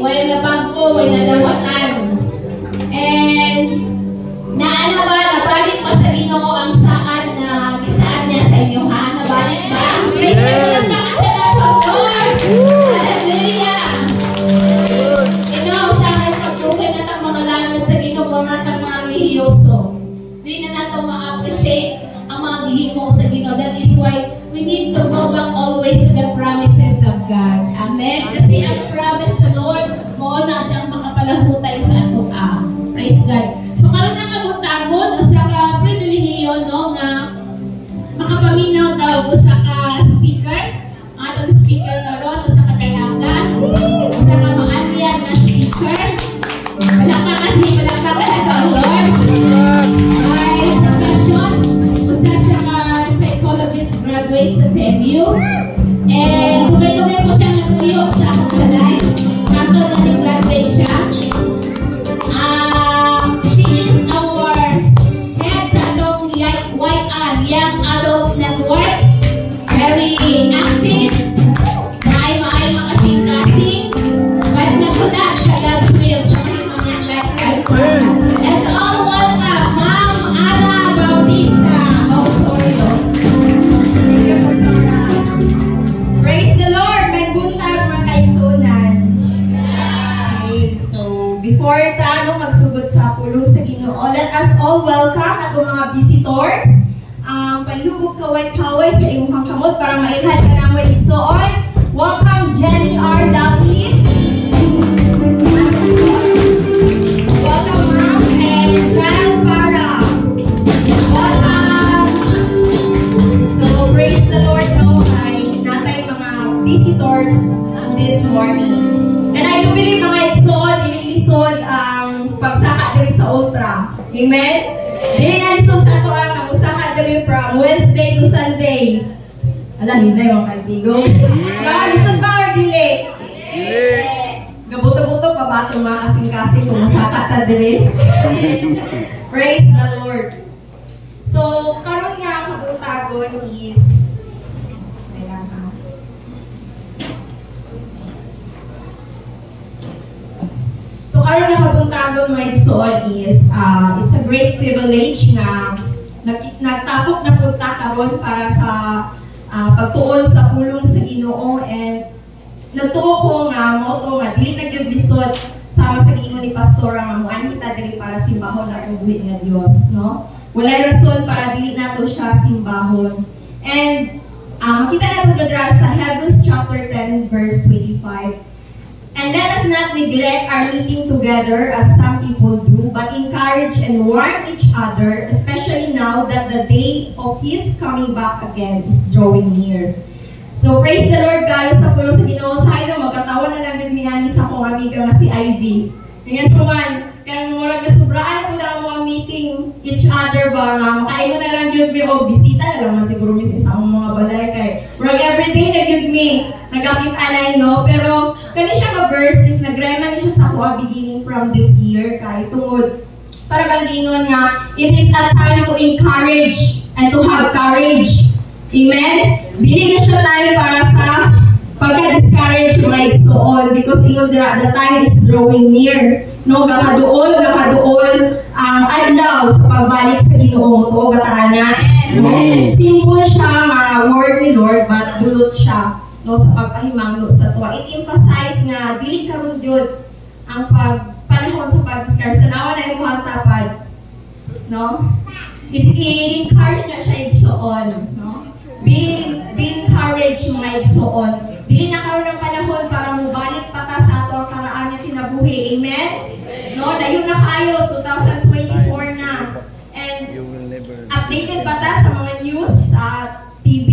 way na bago, way na dawatan. And naano ba, nabalik pa sa Ginoo ang saan na isaan niya sa inyo, ha? Nabalik ba? Praise the Lord, nakatala sa Lord! Hallelujah! You know, sa akin pagtugay na itang mga langit sa Ginoo, mga itang mga religyoso. Hindi na natin ma-appreciate ang mga gihimo sa Ginoo. That is why we need to go back always to the promises of God. Amen? Kasi ang promise sa Lord, mauna siyang makapalahutay sa ato. Praise God. So, karon na kabutagon, o sa ka-privilehiyo, no, nga makapaminaw daw o sa ka-speaker, ang atong speaker na ron, o sa kadalagan, o sa ka-maanlian na speaker. Palakpakan na ito, Lord. Ay profession, o sa siya ka-psychologist graduate sa CMU. And tugay-tugay po siya nagpuyo sa akong balay. Kanto na graduate siya. Young Adult Network, very active, maay makasing-kasing, but nagulat sa God's will sa Pinoyang background program. Let's all welcome Ma'am Ada Bautista Osorio. Thank you, Pastora. Praise the Lord! May buntag mga kaigsunan. Okay, so before tayo magsugod sa pulong sa Ginoo, let us all welcome atong mga visitors. Palihubog kaway-kaway sa imong kamot para mailhan ka na mo igsoon. Welcome Jenny R. Lapis. Welcome Ma'am and Jan Para. Welcome. So praise the Lord, no, ay natay mga visitors this morning. And I do believe mga igsoon, inilisod ang pagsaka diri sa Ultra. Amen? Dili na lisod sa ito ang pagsaka diri from Wednesday to Sunday. Ala, hindi yung kantigo. Lisod ba or dili? Dili. Gabuto-buto pa ba itong mga kasing-kasing kung masaka ta diri? Praise the Lord. So, karon nga ang kabutagon is karon nga kabuntagon mga igsoon is it's a great privilege na nagtapok na punta karon para sa pagtuon sa pulong sa Ginoo, and nagtuo ko nga mo nga dili na gyud lisod sama sa giingon ni pastora nga moan kita diri para simbahon ang buhi nga Dios, no? Walay rason para dili nato siya simbahon. And makita nato gadra sa Hebrews chapter 10 verse 25. And let us not neglect our meeting together as some people do, but encourage and warn each other, especially now that the day of His coming back again is drawing near. So praise the Lord guys, sa pulong sa Ginoo. Sa ino, magkatawa na lang din miyani sa akong amiga nga si Ivy. Ganyan po man, kaya murag na sobraan po na mga meeting each other ba nga, makaino na lang yun mi o bisita na lang man siguro mi sa akong mga balay kay murag everyday na yun mi nagkakit-anay, no? Pero kani siya ka verse is nagreman siya sa ako beginning from this year kay tungod para banggingon nga it is a time to encourage and to have courage. Amen? Dili na siya tayo para sa pagka-discourage mga igsoon because the time is drawing near. No, gakaduol ang adlaw sa pagbalik sa Ginoo to bataana. No? Simple siya nga word ni Lord but dulot siya, no, sa pagpahimangno sa tuwa. It emphasize nga dili karon gyud ang panahon sa pag-discourage. Tanawa na imong tapad. No? It encourage na siya igsoon, no? Be encouraged mga igsoon. Dili na karon ang panahon para mubalik pa ta sa ato ang karaan nga kinabuhi. Amen? No, dayon na kayo 2024 na. And updated ba ta sa mga news sa TV?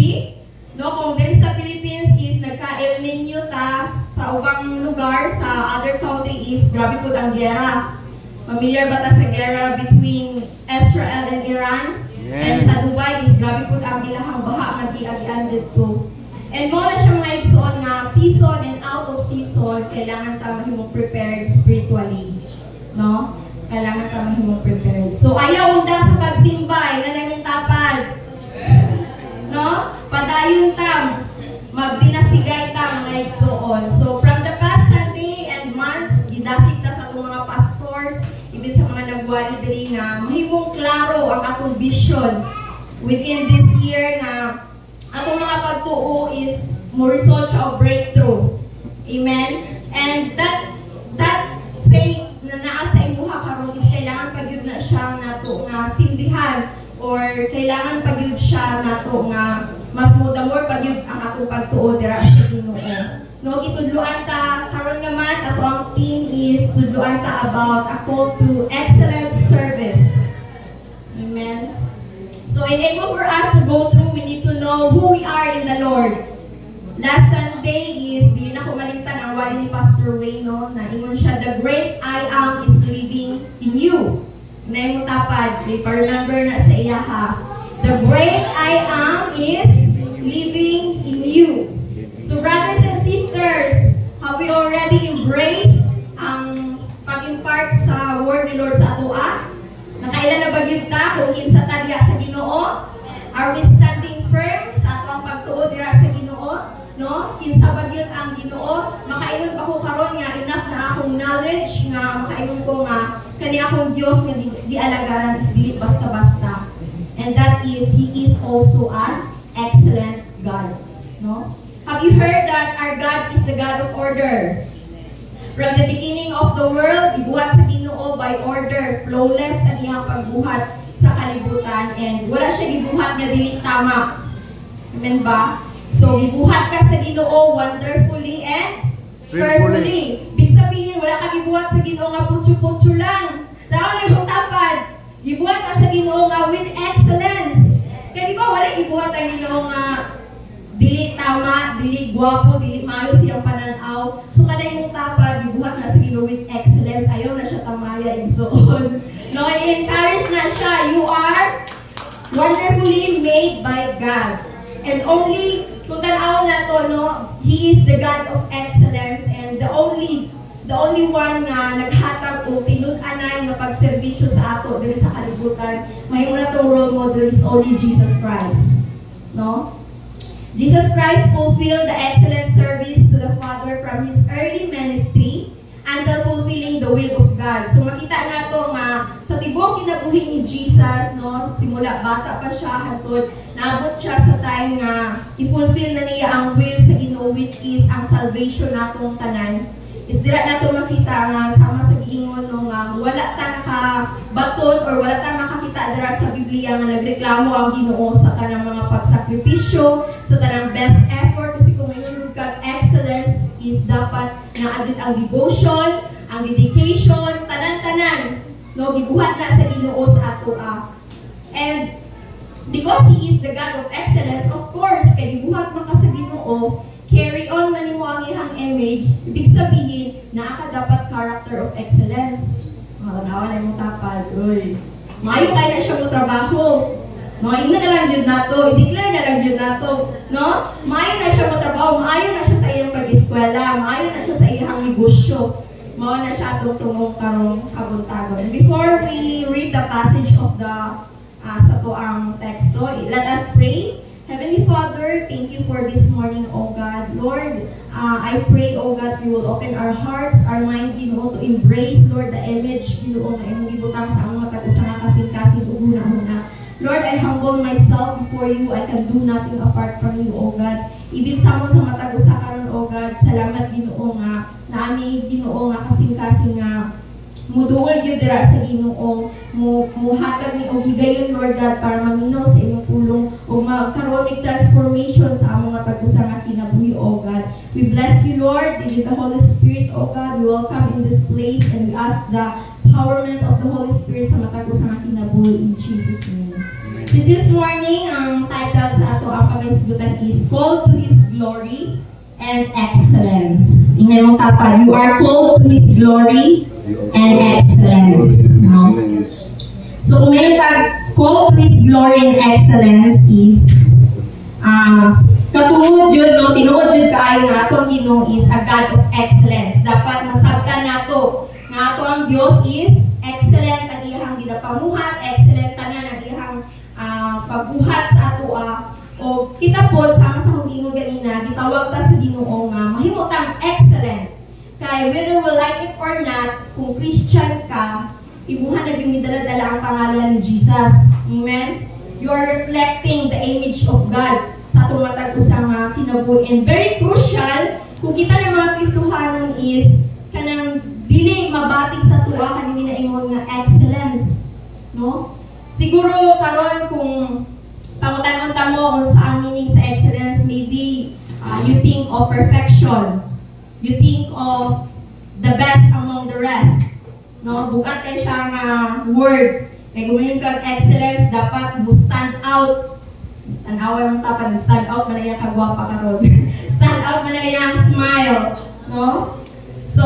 No, kung diri sa Philippines is nagka-El Niño ta, sa ubang lugar sa other country is grabe po ang gera. Familiar ba ta sa gera between Israel and Iran? And sa Dubai is grabe po ang ilahang baha nga di-agian dito. And mo na siya mga igsoon nga season and out of season, kailangan ta mahimong prepared spiritually. No? Kailangan ta mahimong prepared. So ayaw undang sa pagsimbay na naging tapad. No? Padayon ta, magdinasigay ta mga igsoon. So from the past Sunday and month nagwali diri nga mahimong klaro ang atong vision within this year nga atong mga pagtuo is mo result siya of breakthrough. Amen? And that faith na naa sa imuha karon is kailangan pagyud na siya nato nga sindihan or kailangan pagyud siya nato nga mas more pagyud ang atong pagtuo dira sa Ginoo. No, gitudloan ta karon nga man ato ang theme is tudloan ta about a call to excellent service. Amen. So in able for us to go through, we need to know who we are in the Lord. Last Sunday is di na ko malimtan ang wali ni Pastor Wayne, no, na ingon siya, the great I am is living in you. Na mo tapad, remember na sa iya ha. The great I am is living in you. So brothers and sisters, have we already embraced ang pag-impart sa word ni Lord sa atoa? Nakailan na bagyod ta kung kinsa ta diha sa Ginoo? Are we standing firm sa atong pagtuo diha sa Ginoo? No? Kinsa bagyod ang Ginoo? Makainon pa ko karon nga enough na akong knowledge nga makainon ko nga kani akong Dios nga di alagaran is dili basta-basta. And that is He is also an excellent God. No? Have you heard that our God is the God of order? From the beginning of the world, gibuhat sa Ginoo by order, flawless ang iyang pagbuhat sa kalibutan, and wala siya gibuhat nga dili tama. Amen ba? So gibuhat ka sa Ginoo wonderfully and fearfully. Big sabihin wala ka gibuhat sa Ginoo nga putyo-putyo lang. Daw lang tapad. Gibuhat ka sa Ginoo nga with excellence. Kaya di ba wala gibuhat ang Ginoo nga dili tama, dili gwapo, dili maayo siyang pananaw. So kanay mong tapad, gibuhat na sa Ginoo with excellence. Ayaw na siya tamaya igsoon. No, i-encourage na siya. You are wonderfully made by God. And only, kung tanaw na to, no, He is the God of excellence, and the only one nga naghatag o tinud-anay nga pagserbisyo sa ato diri sa kalibutan, mahimo na tong role model is only Jesus Christ. No? Jesus Christ fulfilled the excellent service to the Father from His early ministry until fulfilling the will of God. So makita nato nga sa tibok kinabuhi ni Jesus, no, simula bata pa siya hangtod naabot siya sa time nga i-fulfill na niya ang will sa Ginoo, which is ang salvation natong tanan. Is dira nato makita nga sama sa giingon no nga wala ta nakabaton or wala ta makakita dira sa Biblia nga nagreklamo ang Ginoo sa tanang mga pagsakripisyo, sa tanang best effort, kasi kung mayroon kag excellence is dapat na adit ang devotion, ang dedication, tanan-tanan no gibuhat na sa Ginoo sa atoa. And because He is the God of excellence, of course kay gibuhat man ka sa Ginoo, carry on man mo ang iyang image, ibig sabihin naa ka dapat character of excellence. Tanawan na mong tapad, uy. Maayo kayo na siya mong trabaho. No, ina na lang yun nato, i-declare na lang yun nato. No? Maayo na siya mong trabaho, maayo na siya sa iyang pag-eskwela, maayo na siya sa iyang negosyo. Mao na siya atong tumong karong kabuntagon. And before we read the passage of the sa toang teksto, let us pray. Heavenly Father, thank you for this morning, O God. Lord, I pray, O God, you will open our hearts, our mind, Ginoo, to embrace, Lord, the image, Ginoo, na imong gibutang sa among matag usa nga kasing-kasing uguna-una. Lord, I humble myself before you. I can do nothing apart from you, O God. Ibig samon sa matag usa karon, O God, salamat, Ginoo, nga nami, Ginoo, nga kasing-kasing nga muduol gyud dira sa Ginoo, muhatag ni og higayon, Lord God, para maminaw sa imong pulong o magkaroon ng transformation sa among mga pag-usa nga kinabuhi, O God. We bless you, Lord, and with the Holy Spirit, O God, we welcome in this place, and we ask the empowerment of the Holy Spirit sa matag-usa nga kinabuhi in Jesus' name. So this morning, ang title sa ato ang pag-isgutan is Called to His Glory and Excellence. Ingay mong tapad, you are called to His glory and excellence. No? So kung may call to His glory and excellence is katungod yun, no? Tinuod yun kaayo na atong Ginoo is a God of excellence. Dapat masabtan nato nga ato ang Dios is excellent ang iyang ginapamuhat, excellent tanan ang iyang pagbuhat sa atoa. O kita po sama sa humingon ganina, gitawag ta sa Ginoo nga mahimutang excellent. Kaya whether we like it or not, kung Christian ka, ibuhan na yung dala-dala ang pangalan ni Jesus. Amen? You are reflecting the image of God sa itong matag usang kinabuhi. And very crucial, kung kita ng mga Kristohanon is, kanang dili mabati sa tuwa kanina ingon nga excellence. No? Siguro karon kung pangutan-unta mo kung saan meaning sa excellence, maybe you think of perfection. You think of the best among the rest. No, bukat kay siya nga word. Kay gumayon kag excellence, dapat mo stand out. Tanawa mong tapan, stand out man ang kagwapa karon. Stand out man ang smile, no? So,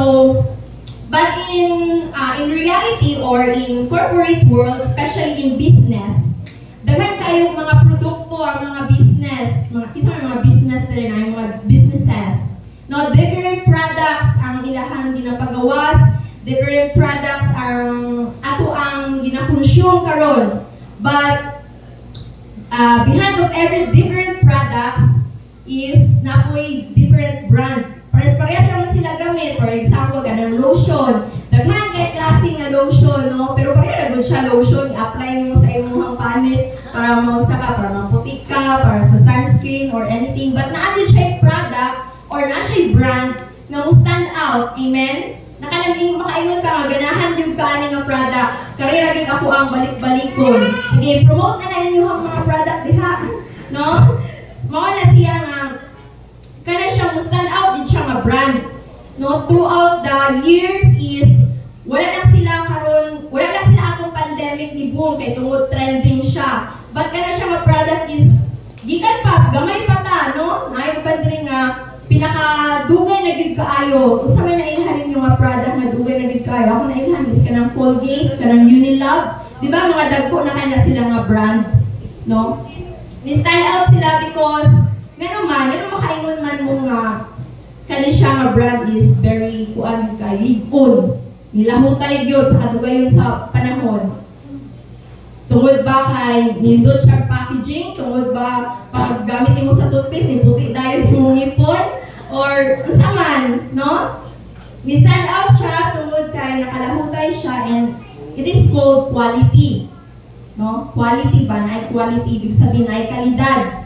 but in reality or in corporate world, especially in business, daghan kayong mga produkto ang mga business, mga business rin ay mga businesses. No, different products ang ilahan ginapagawas. Different products ang ginakonsume karon. But behind of every different products is napoy different brand. Parehas naman sila gamit. For example, ganang lotion. Daghan kay klase nga lotion, no? Pero pareha na siya lotion. I-apply mo sa imong panit para magsaka, para maputik ka, para sa sunscreen or anything. But naadin siya product or na siya brand na mo stand out. Amen? Nakalaging makaingon ka nga, ganahan yung kaaning nga product. Karira din ako ang balik-balikon. Sige, promote na ninyo ang mga product diha. No? Mga na siya nga, kana siya mo stand out din siya nga brand. No? Throughout the years is, wala lang sila atong pandemic ni boom, kay tungod trending siya. But kana siya nga product is, gikan pa, gamay pa ta, no? Naayong pandring nga, pinaka-dugay na gid kaayo. Usa man na ilhanin yung mga product nga dugay na gid kaayo. Ako na ilhan is kanang Colgate, kanang Unilab. Di ba mga dagko na kaya sila nga brand, no? Ni stand out sila because ngano makaingon man mo nga kani siya nga brand is very kuan kay ligon. Nilahutay gyud sa kadugayon sa panahon. Tungod ba kay nindot siya packaging? Tungod ba pag gamit mo sa toothpaste, ni puti dahil yung ngipon? Or usaman, no? Ni-stand out siya tungod kay nakalahutay siya and it is called quality. No? Quality ba? Naay quality. Ibig sabihin, naay kalidad.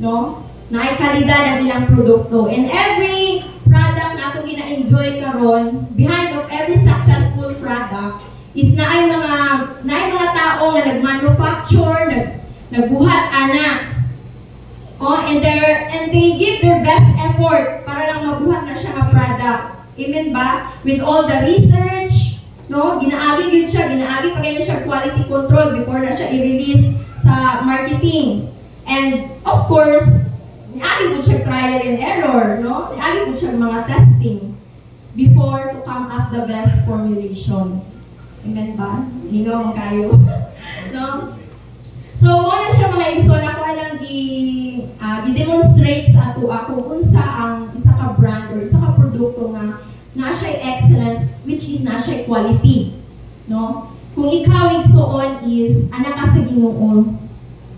No? Naay kalidad ang ilang produkto. And every product na itong gina-enjoy karon, behind of every successful product, is naay mga tao nga nag-manufacture, nagbuhat ana. Oh, and they give their best effort para lang mabuhat na siya nga product. Amen ba? With all the research, no? Ginaagi pa kayo siya quality control before na siya i-release sa marketing. And of course, niagi po siya trial and error, no? Niagi po siya mga testing before to come up the best formulation. Amen ba? Lingaw mo kayo. No? So, muna siya mga igsoon, ako alang i-demonstrate sa ato ako unsa ang isa ka brand or isa ka produkto nga na siya excellence, which is na siya quality. No? Kung ikaw igsoon is anak ka sa Ginoo,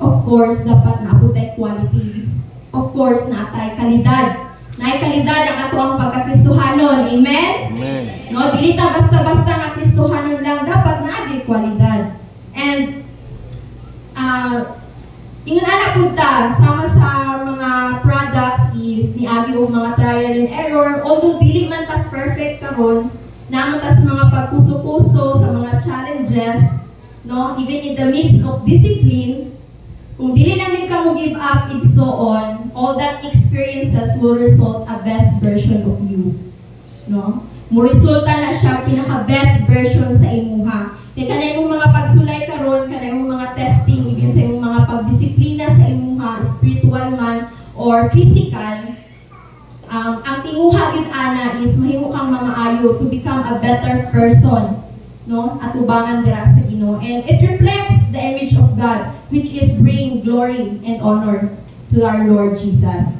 of course, dapat naabutay quality. Of course, naatay kalidad. Naay kalidad ang ato ang pagka-Kristohanon. Amen? Amen. No, dili ta basta-basta nga Kristohanon lang, dapat naagi kwalidad. And ingon ana pud ta sama sa mga products is niagi og mga trial and error. Although dili man ta perfect karon, naman ta sa mga pagpuso-puso sa mga challenges, no? Even in the midst of discipline, kung dili lang ka mo give up igsoon, all that experiences will result a best version of you. No? Mo resulta na siya pinaka-best version sa imuha. Kaya kanay mong mga pagsulay karon, kanay mong mga testing, even sa imong mga pagdisiplina sa imuha, spiritual man or physical, ang tinguha gid ana is mahimo kang mamaayo to become a better person, no? Atubangan dira sa Ginoo. And it reflects the image of God, which is bring glory and honor to our Lord Jesus.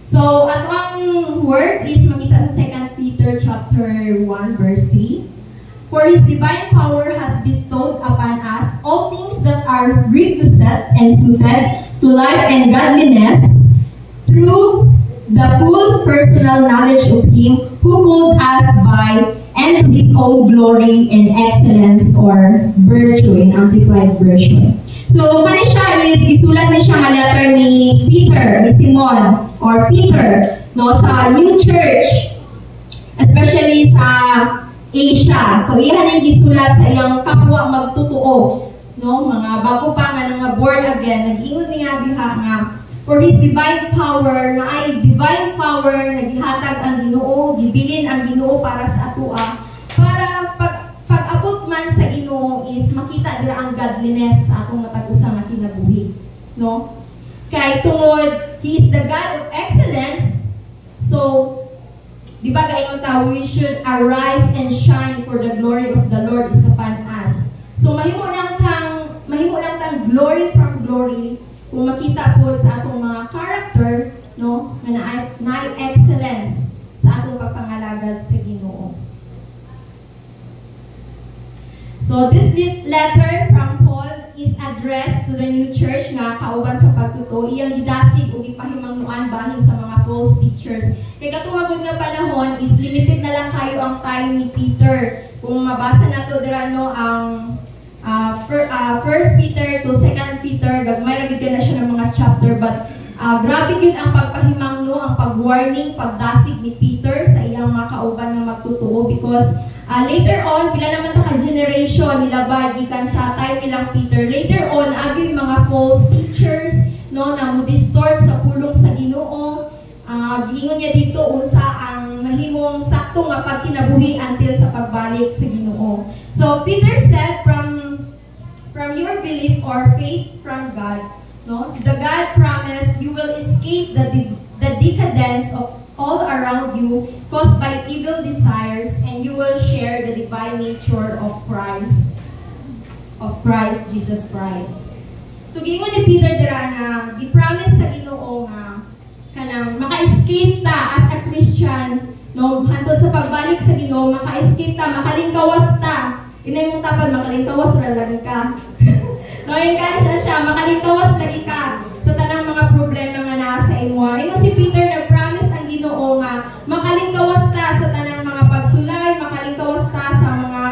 So, ato ang word is makita sa 2 Peter chapter 1 verse 3. For His divine power has bestowed upon us all things that are requisite and suited to life and godliness through the full personal knowledge of Him who called us by and to His own glory and excellence or virtue in Amplified Version. So, kani siya is, isulat ni siya nga letter ni Peter, ni Simon, or Peter, no, sa new church, especially sa Asia. So, iyan ang gisulat sa iyang kapwa magtutuo, no, mga bago pa nga nga born again, nag-ingon niya diha nga, for His divine power, na ay divine power, nagihatag ang Ginoo, gibilin ang Ginoo para sa atua, para pag-abot man sa Ginoo is makita dira ang godliness sa atong matag usa nga kinabuhi, no? Kay tungod He is the God of excellence, so di ba gayon ta, we should arise and shine for the glory of the Lord is upon us. So mahimo lang tang glory from glory kung makita po sa atong mga character, no, na naay excellence sa atong pagpangalagad sa Ginoo. So this letter from Paul is addressed to the new church nga kauban sa pagtuto. Iyang gidasig ug ipahimangnuan bahin sa mga false teachers. Kay katong nga panahon is limited na lang kayo ang time ni Peter. Kung mabasa nato dira no ang First Peter to Second Peter, gagmay ra gid na siya ng mga chapter, but grabe gid ang pagpahimangno, ang pag-warning, pagdasig ni Peter sa iyang mga kauban nga magtutuo, because later on, pila naman ta ka generation nilabay gikan sa time nilang Peter. Later on, agi mga false teachers, no, na mo-distort sa pulong sa Ginoo. Giingon niya dito unsa ang mahimong sakto nga pagkinabuhi until sa pagbalik sa Ginoo. So Peter said, from your belief or faith from God, no, the God promised you will escape the decadence of all around you caused by evil desires, and you will share the divine nature of Christ Jesus Christ. So giingon ni Peter dira na gi-promise sa Ginoo nga kanang maka-escape ta as a Christian, no, hantod sa pagbalik sa Ginoo, maka-escape ta, makalingkawas ta. Inay mong tapad, makalingkawas ra lang ka. No, yung siya, makalingkawas lagi ka sa tanang mga problema nga nasa imo. Ingon si Peter, nag-promise ang Ginoo nga makalingkawas ta sa tanang mga pagsulay, makalingkawas ta sa mga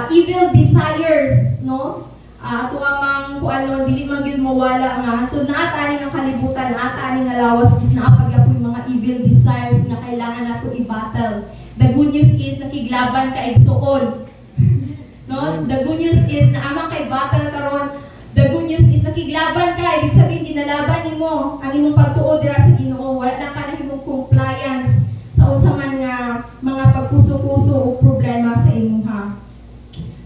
evil desires, no? Ato amang kuano dili man gyud mawala nga hantud na ata ang kalibutan, ata ani nga lawas is naapagyapoy mga evil desires nga kailangan nato i-battle. The good news is nakiglaban ka igsuon. No? The good news is na amang kay battle karon. The good news is nakiglaban ka, ibig sabihin dinalaban nimo ang imong pagtuo dira sa Ginoo. Wala lang ka na himong compliance sa unsa man nga mga pagkuso-kuso o problema sa imuha.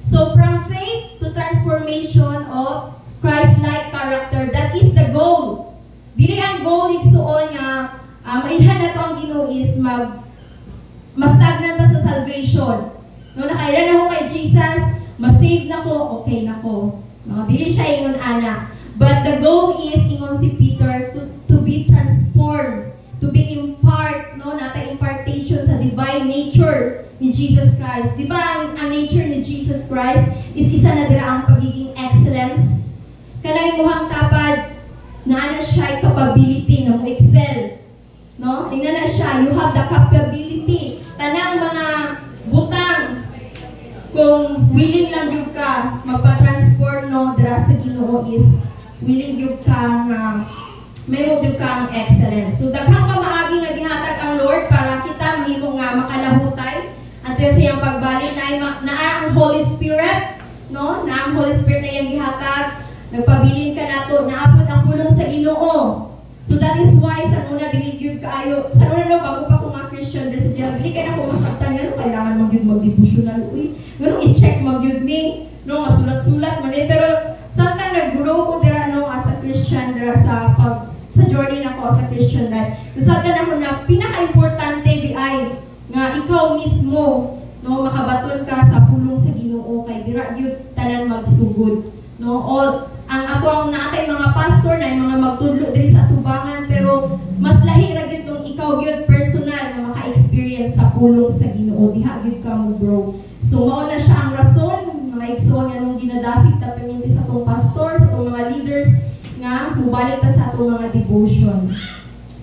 So from faith to transformation of Christ-like character, that is the goal. Dili ang goal igsuon nga mailhan nato ang Ginoo is mas-stagnant sa salvation. No, nakailan na ko kay Jesus, masave na ko, okay na ko. No, dili siya ingon ana. But the goal is, ingon si Peter, to be transformed, to be impart, no, nata impartation sa divine nature ni Jesus Christ. Di ba ang nature ni Jesus Christ is isa na dira ang pagiging excellence? Kanay muhang tapad, naana siya capability na mo excel. No? Ingana siya, you have the capability. Tanang mga butang, kung willing lang yung ka magpa-transform, no, dira sa Ginoo is willing yung ka nga may mo yung ka ang excellence. So daghang pamaagi nga gihatag ang Lord para kita mahimo nga makalahutay until sa iyang pagbalik na ang Holy Spirit, no, na ang Holy Spirit na iyang gihatag, nagpabilin ka nato, naabot ang pulong sa Ginoo. So that is why sa una dili gyud kaayo, sa una no bago pa ko mga Christian sa diyan, dili kay na ko masabtan nga kailangan magyud mag-devotional uy. Ganun i-check magyud ni, no, masulat-sulat man pero samtang nag-grow ko dira no as a Christian dira sa journey nako as a Christian life. Nasabtan ako na pinaka-importante di ay nga ikaw mismo, no, makabaton ka sa pulong sa Ginoo kay dira gyud tanan magsugod, no. All ang atong natay mga pastor na mga magtudlo diri sa tubangan, pero mas lahi ra gyud tong ikaw gyud personal nga maka-experience sa pulong sa Ginoo, diha gyud ka mo grow. So mao na siya ang rason mga igsoon nga nung ginadasig ta paminti sa atong pastor, sa atong mga leaders nga mubalik ta sa atong mga devotion.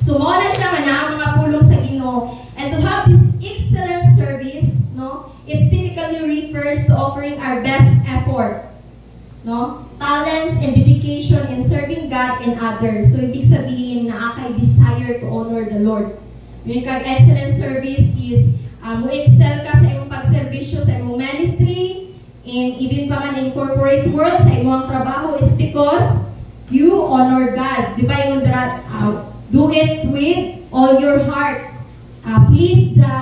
So mao na siya nga naa mga pulong sa Ginoo, and to have this excellent service, no, no? It typically refers to offering our best effort, no? Talents and dedication in serving God and others. So, ibig sabihin na akay desire to honor the Lord. Yung kag excellent service is mo-excel ka sa imong pagserbisyo sa imong ministry, and even pa man in corporate world, sa imong trabaho is because you honor God. Di ba yung do it with all your heart. Please the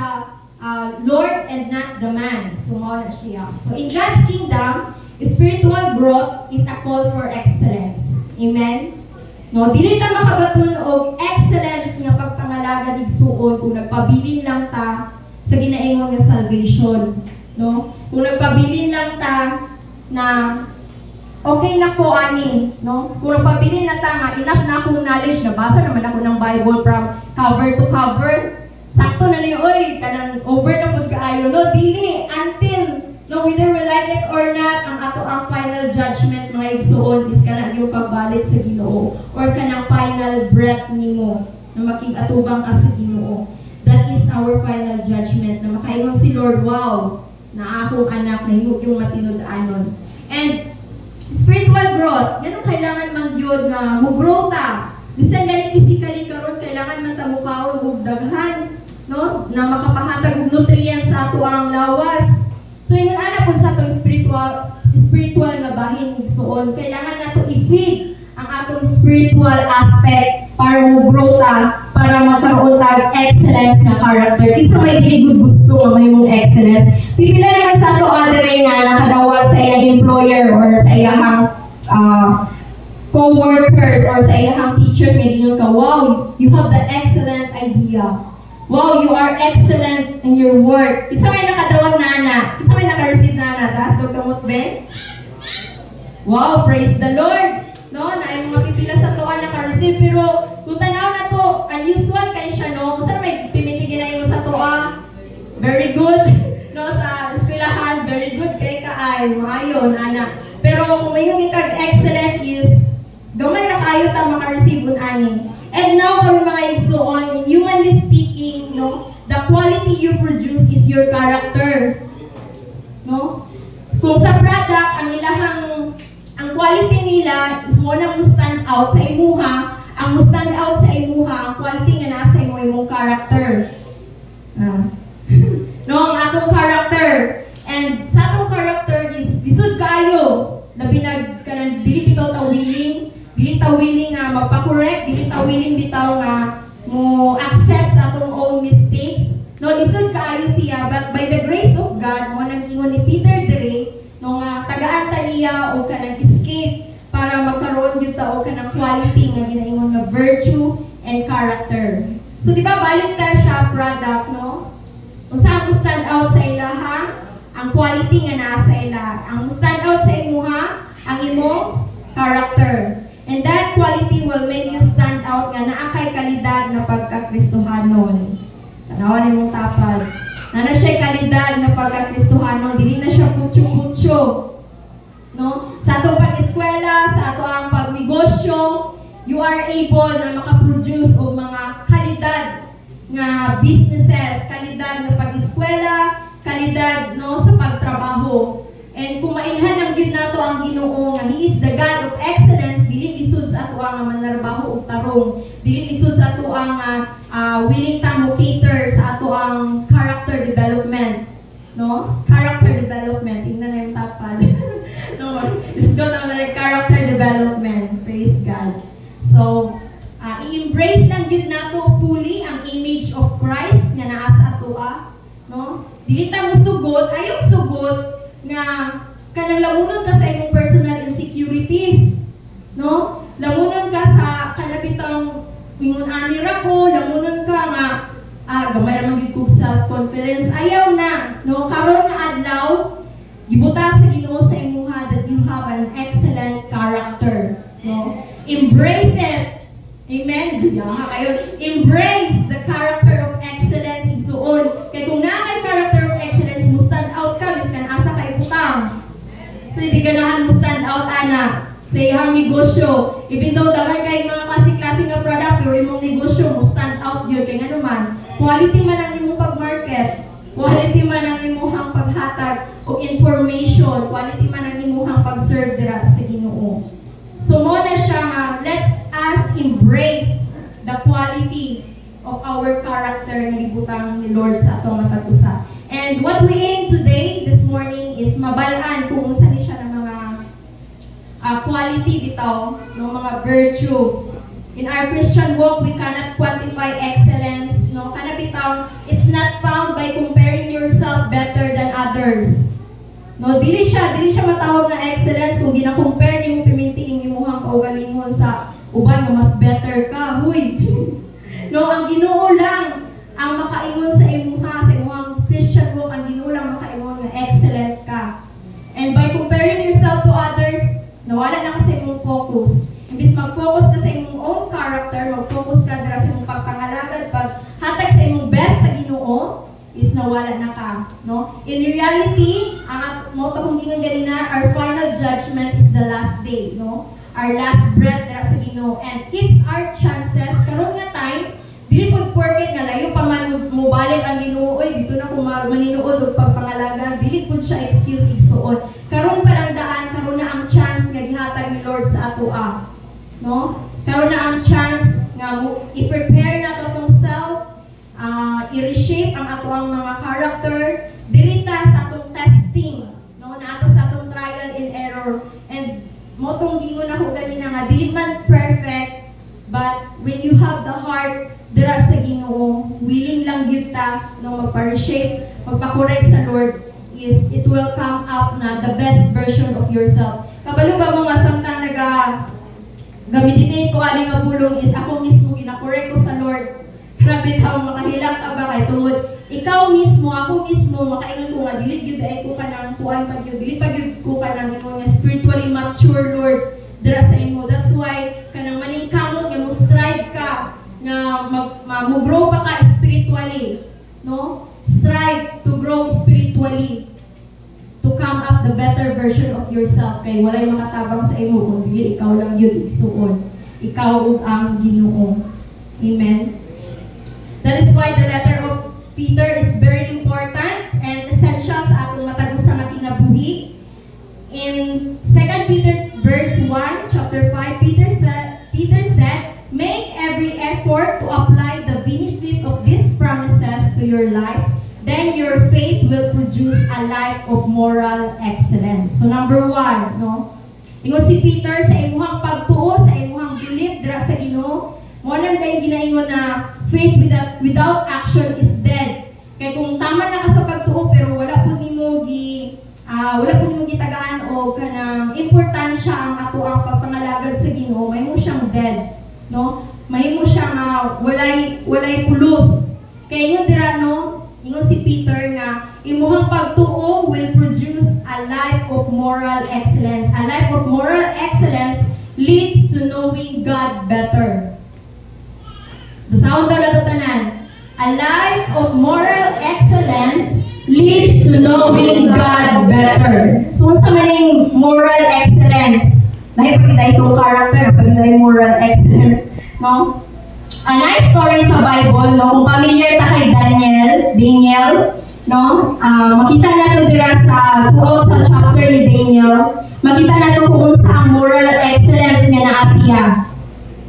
Lord and not the man. So, na siya. So, in God's kingdom, spiritual growth is a call for excellence. Amen? No, dili ta makabaton og excellence nga pagpangalaga igsuon kung nagpabilin lang ta sa ginaingon nga salvation, no? Kung nagpabilin lang ta na okay na ko ani, no? Kung nagpabilin na ta nga enough na akong knowledge, nabasa naman ako ng Bible from cover to cover. Sakto na niyo, oy, kanang over na pud kaayo, no? Dili until no, whether we like it or not, ang ato ang final judgment mga igsuon is kanang yung pagbalik sa Ginoo or kanang final breath nimo na makigatubang ka sa Ginoo. That is our final judgment na makaingon si Lord, wow, na akong anak na himog yung matinud-anon. And spiritual growth, ganun kailangan man yun na mag-grow ta. Bisan ganit physically karon kailangan man ta mukaon og daghan, no, na makapahatag og nutrients sa ato ang lawas. So, yung anak po sa atong spiritual na bahin igsuon, kailangan nato i-feed ang atong spiritual aspect para mag-grow ta, para magkaroon ta excellence na character. Kisa may dili good gusto nga may mong excellence. Pipila naman sa ato other nga nakadawat sa iyang employer or sa iyang co-workers or sa iyang teachers nga dingon ka, wow, you have the excellent idea. Wow, you are excellent in your work. Isa may nakadawat na ana. Isa may naka-receive na ana. Taas ko kamot, Ben. Wow, praise the Lord. No, na ay mga pipila sa toa naka-receive. Pero kung tanaw na to, unusual kay siya, no? Kung saan may pimitigin na yun sa toa, very good. No, sa eskwelahan, very good. Kaya ka ay, maayon, ana. Pero kung may yung excellent is, gamay na kayo ta maka-receive un ani. And now, kami mga igsuon, humanly speaking, no, the quality you produce is your character. No? Kung sa product, ang quality nila is mo na mo stand out sa imuha, ang mo stand out sa imuha, ang quality nga nasa imong character. No, ang atong character. And sa atong character is, lisod kaayo, labi kanang dili bitaw ta willing, dili ta willing nga magpa-correct, dili ta willing bitaw nga mo accept sa atong own mistakes. No, lisod kaayo siya, but by the grace of God, mo nang ingon ni Peter dire, no nga tagaan ta niya o kanang escape para magkaroon gyud ta o kanang quality nga ginaingon nga virtue and character. So di ba balik ta sa product, no? Kung saan mo stand out sa ilaha, ang quality nga naa sa ila. Ang stand out sa imuha, ang imong character. And that quality will make you stand out nga naa kay kalidad na pagka-Kristohanon. Tanawan nimong tapal. Na siya kalidad na pagka-Kristohanon, dili na siya putyo-putyo. No? Sa atong pag-eskwela, sa ato ang pagnegosyo, you are able na makaproduce og mga kalidad nga businesses, kalidad na pag-eskwela, kalidad no sa pagtrabaho. And kung mailhan ang Gid nato ang Ginoo nga He is the God of excellence, dili lisod sa ato ang manarbaho og tarong, dili lisod sa ato ang willing ta mo cater sa ato ang character development, no? Character development, tingnan na yung tapad. No, it's got like character development. Praise God. So, i-embrace lang Gid nato fully ang image of Christ nga naa sa ato, no? Dili ta mo sugot, ayaw sugot nga kanang lamunon ka sa imong personal insecurities, no? Lamunon ka sa kanabitang ingon ani ra ko, lamunon ka nga gamay ra man gid kog self-confidence. Ayaw na, no? Karon nga adlaw gibuta sa Ginoo sa imuha that you have an excellent character, no? Embrace it. Amen. Yeah, kayo embrace the character of excellence igsuon. Kay kung naa kay character of excellence mo stand out ka biskan asa kay butang. So hindi ganahan mo stand out ana sa iyang negosyo. Even though daghan kay mga klase-klase nga product, pero imong negosyo mo stand out gyud kay ngano man. Quality man ang imong pag-market. Quality man ang imong maghatag og information, quality man ang imuhang pag-serve dira sa Ginoo. So mo na siya nga, let's us embrace the quality of our character na gibutang ni Lord sa atong matag-usa. And what we aim today, this morning, is mabalaan kung unsa ni siya ng mga quality bitaw, no, mga virtue. In our Christian walk, we cannot quantify excellence, no? Kana bitaw, it's not found by comparing yourself better than others. No, dili siya matawag nga excellence kung gina-compare nimo pimintiing imuhang kaugalingon sa uban nga mas better ka. Huy. No, ang Ginoo lang ang makaingon sa imuhang Christian walk, ang Ginoo lang makaingon nga excellent ka. And by comparing yourself to others, nawala na kasi imong focus. Imbis mag-focus ka sa imong own character, mag-focus ka dira sa imong pagpangalagad, paghatag sa imong best sa Ginoo, is nawala na ka, no? In reality, ang mo ta kung gingon ganina, our final judgment is the last day, no? Our last breath dira sa Ginoo, and it's our chances karon nga time, dili pud porket nga layo pa man mo balik ang Ginoo, oy dito na ko maninuod og pagpangalaga, dili pud siya excuse igsuon. Karon pa lang daan, karon na ang chance nga gihatag ni Lord sa atoa. No? Karon na ang chance nga i-prepare na to atong self, i-reshape ang atoang mga character, dirita sa atong testing, no? Na ato sa atong trial and error. And mo tong gingon ako ganina nga dili man perfect, but when you have the heart dira sa Ginoo, willing lang gyud ta no magpa-reshape, magpa-correct sa Lord, is it will come out na the best version of yourself. Kabalo ba mo nga samtang gamitin ko ani nga pulong is ako mismo gina-correct ko sa Lord. Grabe taw makahilak ta ba kay tungod ikaw mismo, ako mismo makaingon ko nga dili gyud ay ko kanang kuan pa gyud, dili pa gyud ko kanang imo nga spiritually mature Lord dira sa imo. That's why kanang maning kamot nga mo strive ka nga mag-grow pa ka spiritually, no? Strive to grow spiritually, to come up the better version of yourself. Kay walay makatabang sa imo kung dili ikaw lang yun igsuon. Ikaw ug ang Ginoo. Amen. That is why the letter of Peter is very important and essential sa atong matag-usa nga kinabuhi. In 2 Peter verse 1, chapter 5, Peter said, make every effort to apply the benefit of these promises to your life. Then your faith will produce a life of moral excellence. So number 1, no? Ingon si Peter sa imuhang pagtuo, sa imuhang belief dira sa Ginoo, mo nang dayong ginaingon na faith without action is dead. Kay kung tama na ka sa pagtuo pero wala pud nimo gitagaan o kanang importansya ang ato ang pagpangalagad sa Ginoo, mahimo siyang dead, no? Mahimo siyang walay pulos. Kay ingon dira, no? Ingon si Peter nga imuhang pagtuo will produce a life of moral excellence. A life of moral excellence leads to knowing God better. Basahon daw nato tanan. A life of moral excellence leads to knowing God better. So unsa man ning moral excellence? Lahi pa kita itong character, pag kita moral excellence, no? A nice story sa Bible, no? Kung familiar ta kay Daniel, no? Makita nato dira sa throughout sa chapter ni Daniel, makita nato kung unsa ang moral excellence nga naa siya,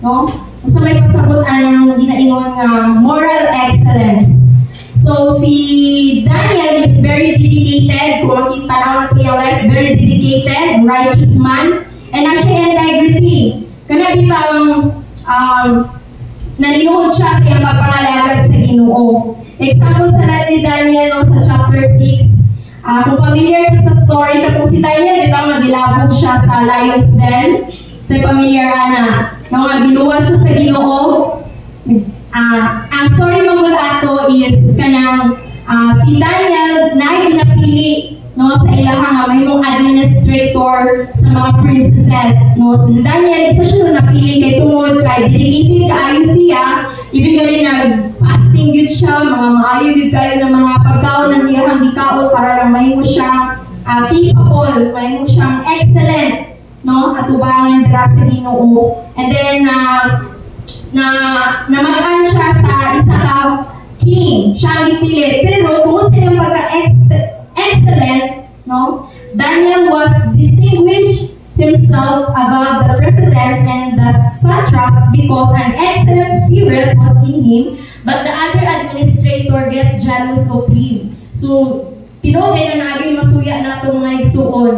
no? Unsa may pasabot ang ginaingon nga moral excellence. So si Daniel is very dedicated, kung makita naman nato yung life, very dedicated, righteous man, and actually integrity. Kana bitang naninuod siya sa iyang pagpangalagad sa Ginoo. Example sa lahat ni Daniel, no, sa chapter 6. Kung familiar ka sa story, katong si Daniel, ito magilabog siya sa lion's den. Sa familiar na, no, giluwas siya sa Ginoo. Ang story mangod ato is kanang si Daniel na ginapili, no, sa ilaha nga mahimong administrator sa mga princesses, no. Si Daniel isa siya napili kay tungod kay dedicated kaayo siya, even gani nag-fasting gyud siya, mga maayo gyud kayo ng mga pagkaon ng iyahang gikaon para lang mahimo siyang capable, mahimo siyang excellent, no, atubangan dira sa Ginoo. And then namagan siya sa isa ka king, siya ang ipili, pero tungod sa iyang pagka-excellent above the presidents and the satraps because an excellent spirit was in him, but the other administrator get jealous of him. So, tinugay na naging masuya na itong mga igsuon.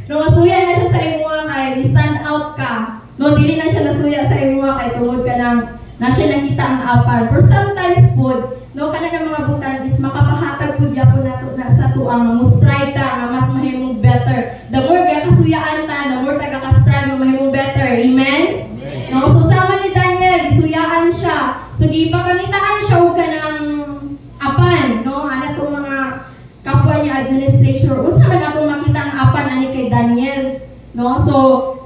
No, masuya na siya sa imuha kay stand out ka. No, dili na siya nasuya sa imuha kay tungod ka ng na siya nakita ang apan. For sometimes po, no, kana ng mga butang is makapahatag po diya po nato na sa tuang mustray ta nga mas mahimong better. The more ka kasuyaan ta, the more taga ka-strive mahimong better. Amen? No, so sama ni Daniel, isuyaan siya. So gipakangitaan siya og kanang apan, no? Ana tong mga kapwa niya administrator. Unsa man atong makita ang apan ani kay Daniel, no? So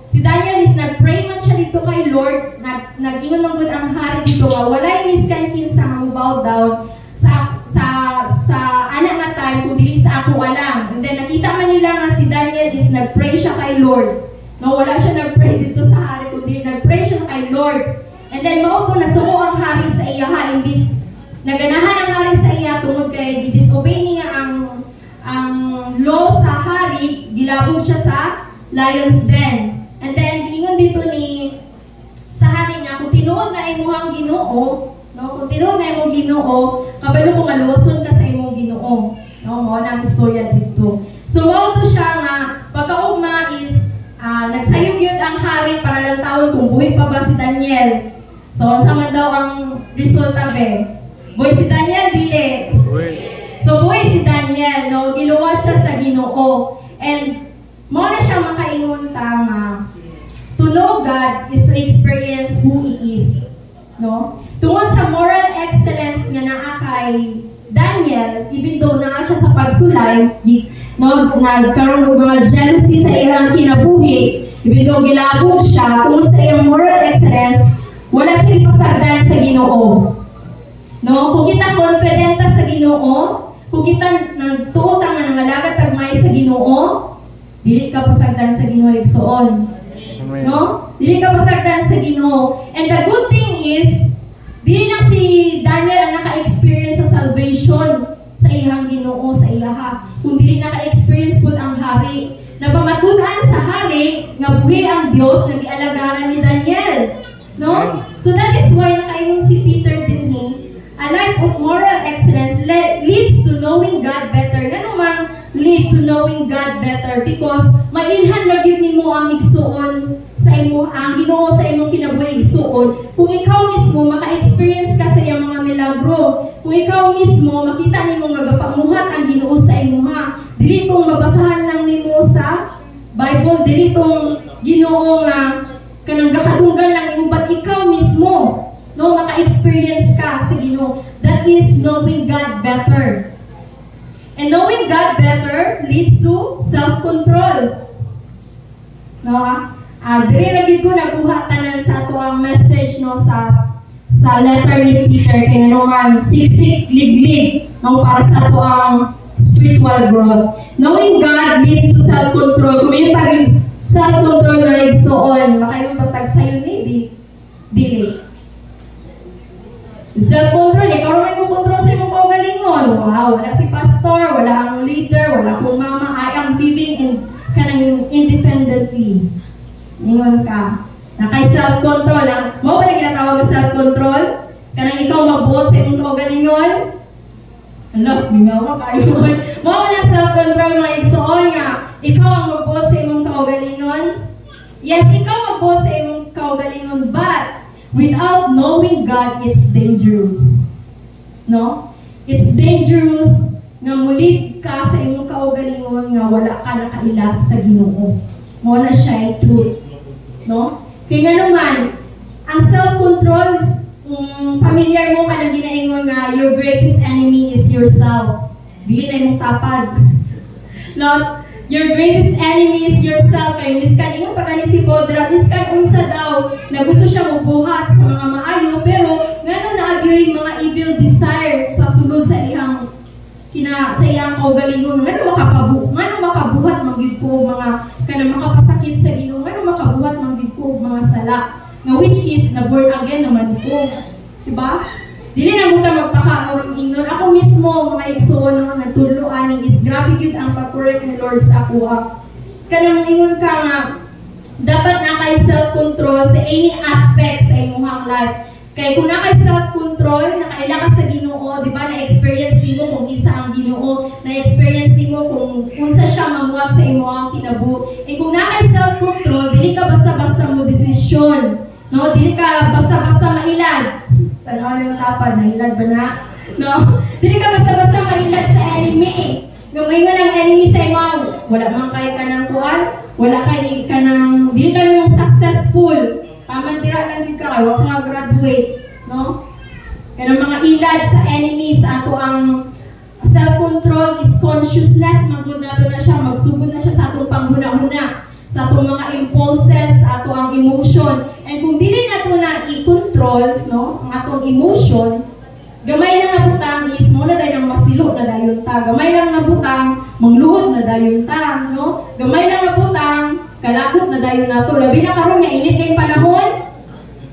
si Daniel is nag-pray man siya dito kay Lord, nag-ingon man gud ang hari dito nga walay miskan kinsa nga bow down sa anak nga time kung dili sa ako alam. And then nakita man nila nga si Daniel is nag-pray siya kay Lord. No, wala siya nag-pray dito sa hari kundi nag-pray siya kay Lord. And then mao to nasuko ang hari sa iya imbis naganahan ang hari sa iya tungod kay disobey niya ang law sa hari, gilabog siya sa lion's den. And then, giingon dito ni sa hari nga, kung tinuod na imuhang Ginoo, no? Kung tinuod na imong Ginoo, kabalo kung maluwason ka sa imong Ginoo. No? Mao na ang istorya dito. So, mao to siya nga, pagkaugma is, nagsayog yun ang hari para lang taon kung buhay pa ba si Daniel. So, sama daw ang resulta be. Buhay si Daniel, dili. So, buhay si Daniel, no? Giluwas siya sa Ginoo. And, mao na siya makaingon tama. To know God is to experience who He is. No? Tungod sa moral excellence nga naa kay Daniel, even though naa siya sa pagsulay, no, nagkaroon ng mga jealousy sa iyang kinabuhi, even though gilabog siya, tungod sa iyang moral excellence, wala siya ipasagdan sa Ginoo. No? Kung kita confident sa Ginoo, kung kita nagtuot ang nangalagad tagmay sa Ginoo, dili ka pasagdan sa Ginoo igsoon. No? Dili ka pasagdan sa Ginoo. And the good thing is, dili lang si Daniel ang naka-experience sa salvation sa ihang Ginoo sa ilaha. Kung dili naka-experience pud ang hari. Napamatudan sa hari nga buhi ang Dios nga gialagaran ni Daniel. No? So that is why nakaingon si Peter dinhi, a life of moral excellence leads to knowing God better. Ngano man lead to knowing God better because mailhan na gyud nimo ang igsuon sa imo ang Ginoo sa imong kinabuhi igsuon kung ikaw mismo maka-experience ka sa iyang mga milagro, kung ikaw mismo makita nimo nga gapamuhat ang Ginoo sa imuha, dili tong mabasahan lang nimo sa Bible, dili tong Ginoo nga kanang gakadunggan lang imo, but ikaw mismo no maka-experience ka sa Ginoo. That is knowing God better. And knowing God better leads to self-control. No? Diri ra gid ko nakuha tanan sa ato ang message no sa letter ni Peter kay naman siksik liglig no para sa ato ang spiritual growth. Knowing God leads to self-control. Kung yung taging self-control na igsoon, makayong patag sayo ni dili. Self-control, ikaw rin mo control sa imong kaugalingon. Wow, wala si pastor, wala ang leader, wala akong mama. I am living kanang independently. Ingon ka. Nakay self-control. Mo ba na ginatawag ng self-control? Kanang ikaw magbuot sa imong kaugalingon? Ano, minawa kayo. Mo ba na self-control mga igsoon nga? Ikaw ang magbuot sa imong kaugalingon? Yes, ikaw magbuot sa imong kaugalingon, but without knowing God, it's dangerous. No? It's dangerous nga mulit ka sa imong kaugalingon nga wala ka nakailas sa Ginoo. Mo na siya yung truth. No? Kaya nga naman, ang self-control is familiar mo ka na ginaingon nga your greatest enemy is yourself. Dili na imong tapad. No? Your greatest enemy is yourself. Kaya miskan, ingon pa gani si Podra, miskan unsa daw na gusto siya magbuhat sa mga maayo, pero ngano na agyoy mga evil desire sa sulod sa iyang sa iyang kaugalingon. Ngano makabuhat magyud ko mga kanang makapasakit sa Ginoo. Ngano makabuhat magyud ko mga sala. Nga which is na born again naman ko. Diba? Dili na mo ta magpakaon ingon. Ako mismo mga igsoon nga nagtuluan is grabe gyud ang pag-correct ni Lord sa ako. Kanang ingon ka nga dapat na kay self-control sa any aspect sa imong life. Kaya kung na kay self-control, nakaila ka sa Ginoo, di ba, na-experience nimo kung kinsa ang Ginoo, na-experience nimo kung unsa siya mamuhat sa imong kinabuhi. And kung na kay self-control, dili ka basta-basta mo desisyon, no? Dili ka basta-basta mailad. Tanaw na yung tapad, nailad ba na? No? Dili ka basta-basta mailad sa enemy. Gamay nga ng enemy sa imong, wala man kay ka ng kuan, wala kay ka ng, dili ka nang successful. Pamantira lang din ka, wala ka graduate, no? Kaya ng mga ilad sa enemies, ato ang self-control is consciousness, magod na siya, magsugod na siya sa atong panghuna-huna, sa atong mga impulses, sa ato ang emotion. And kung dili na ito na i-control, no, ang atong emotion, gamay lang na butang is mo na dahil ng masilo na dayon ta. Gamay lang na butang, mangluhod na dayon ta, no? Gamay lang na butang, kalakot na dayon na to. Labi na karon nga init kayong panahon,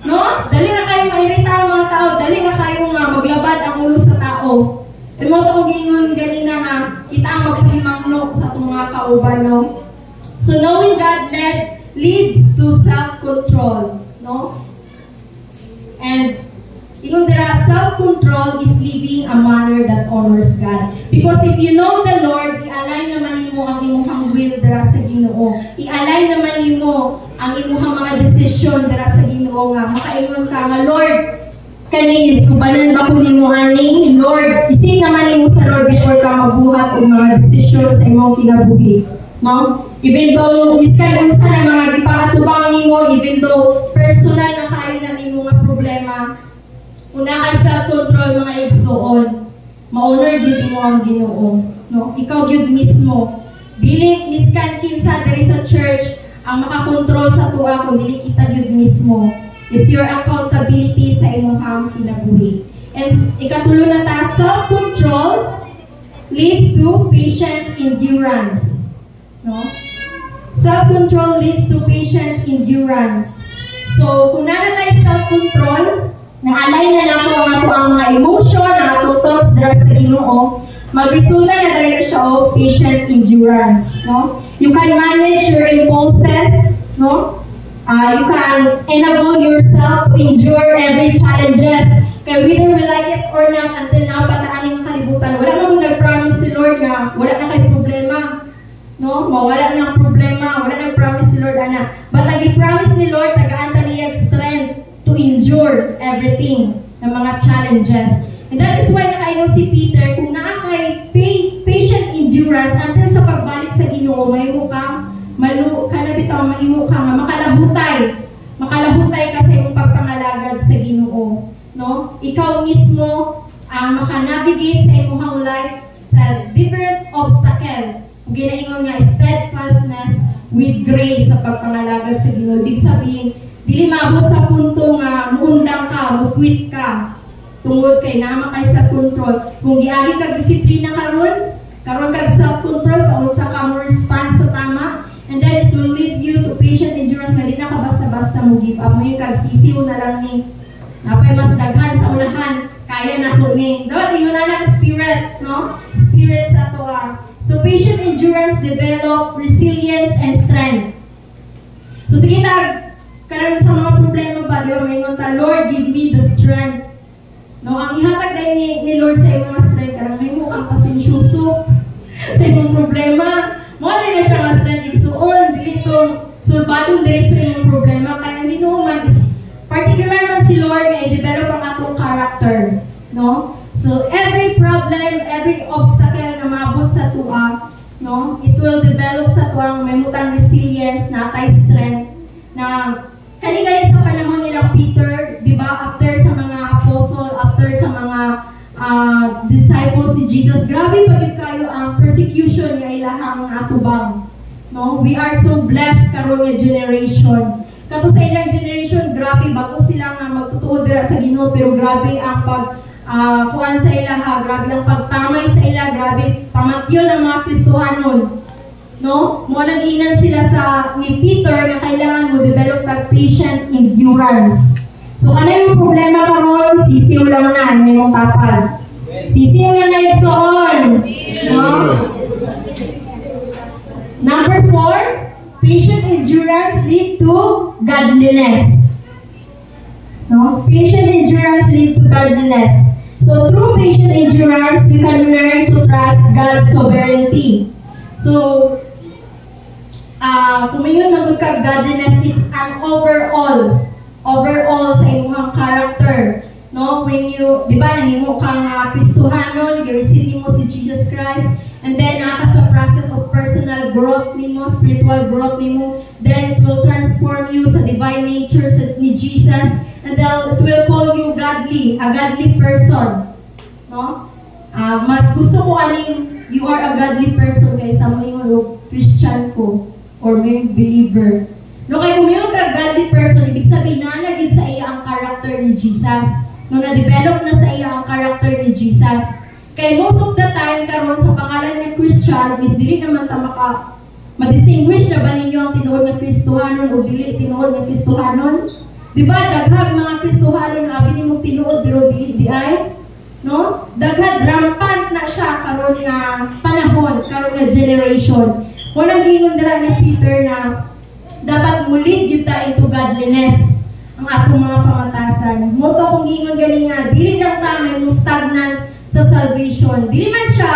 no? Dali na kayong mairita ang mga tao, dali na kayong maglabad ang ulo sa tao. E mo akong gingon ganina nga, kita ang magpahimangno sa itong mga kauban, no? So knowing God leads to self-control, no? And ingon dira, self-control is living a manner that honors God. Because if you know the Lord, i-align naman nimo ang imong will dira sa Ginoo. I-align naman nimo ang imong mga desisyon dira sa Ginoo nga makaingon ka nga, Lord, kani is kubanan ba ko nimo ani? Lord, isip naman nimo sa Lord before ka magbuhat og mga desisyon sa imong kinabuhi. No? Even though miskan unsa na mga gipakatubang nimo, even though personal na kayo na nimo nga problema, una kay self-control mga igsoon, ma-honor gyud mo ang Ginoo, no? Ikaw gyud mismo. Dili miskan kinsa diri sa church ang makakontrol sa tuwa kun dili kita gyud mismo. It's your accountability sa imong kinabuhi. And ikatulo na ta, self-control leads to patient endurance, no? Self-control leads to patient endurance. So kung nana tayo self-control, na-align na nato ang mga emotion, ang atong thoughts dira sa Ginoo, magresulta na dahil siya o patient endurance, no? You can manage your impulses, no? You can enable yourself to endure every challenges. Kaya whether we like it or not, until napataaning kalibutan, wala na nag-promise si Lord na wala na kayo problema, no? Mawala na ang problema, wala na promise si Lord, ana. But nag-promise ni Lord, tagaan niya strength to endure everything ng mga challenges. And that is why nakaingon si Peter, kung naakay patient endurance until sa pagbalik sa Ginoo, mahimo ka, mahimo ka nga makalahutay ka sa iyong pagpangalagad sa Ginoo, no? Ikaw mismo ang makanavigate sa imong life sa different obstacle. Kung ginaingon nga steadfastness with grace sa pagpangalagad sa Ginoo, dig sabihin, dili maabot sa punto nga muundang ka, mukwit ka. Tungod kay nama kay sa control. Kung giagi kag disiplina karon kag self-control, paunsa ka mo response sa tama, and then it will lead you to patient endurance na di na ka basta-basta mo give up. Mo yung kag sisiw na lang ni napay mas daghan sa unahan, kaya na ko ni. Dapat yun na spirit, no? Spirit sa toa. So patient endurance develop resilience and strength. So sige karon sa mga problema ba, di ba, mayroon ta, Lord, give me the strength. No, ang ihatag din ni Lord sa imong strength, karang may mo kang pasensyoso sa imong problema. Mo na siya nga strength, igsuon, dito, sulbadong diretso imong problema. Kaya hindi naman is, particular man si Lord na i-develop ang atong character. No? So, every problem, every obstacle na maabot sa tuwa, no, it will develop sa tuwang may mutang resilience, natay strength, na kanigay sa panahon nila Peter, di ba, after sa mga apostle, after sa mga disciples ni Jesus, grabe pagit kayo ang persecution nga ilahang atubang. No? We are so blessed karon nga generation. Kato sa ilang generation, grabe, bago sila nga magtutuod dira sa Ginoo, pero grabe ang kuan sa ilaha, grabe ang pagtamay sa ila, grabe pamatyon ang mga Kristohanon. No? Mo nag-iinan sila ni Peter na kailangan mo develop tag patient endurance. So ano yung problema karon? Sisiw lang na, may mong tapad. Sisiw lang na igsoon. No? Number 4, patient endurance lead to godliness. No? Patient endurance lead to godliness. So through patient endurance, we can learn to trust God's sovereignty. So, kung mayon magod ka godliness, it's an overall sa imong character. No, when you, di ba, nahimo kang Kristohanon, you-receive mo si Jesus Christ, and then sa process of personal growth nimo, spiritual growth nimo, then it will transform you sa divine nature ni Jesus, and then it will call you godly, a godly person. No? Mas gusto ko aning you are a godly person kaysa mo yung Christian ko or may believer. No, kaya kung mayroon ka godly person, ibig sabihin na naging sa iya ang character ni Jesus. No, na-develop na sa iya ang character ni Jesus. Kaya most of the time, karon sa pangalan ng Christian, is dili naman ta ma-distinguish na ba ninyo ang tinuod ng Kristohanon o dili tinuod ng Kristohanon? Diba, daghag mga Kristohanon na abin mo tinuod, pero dili di ay? No? Daghag, rampant na siya karon nga panahon, karon nga generation. Walang ingon dira ni Peter na dapat muli kita into godliness ang atong mga pamatasan. Mo to kung ingon gani nga dili lang ta may stagnant sa salvation. Dili man siya,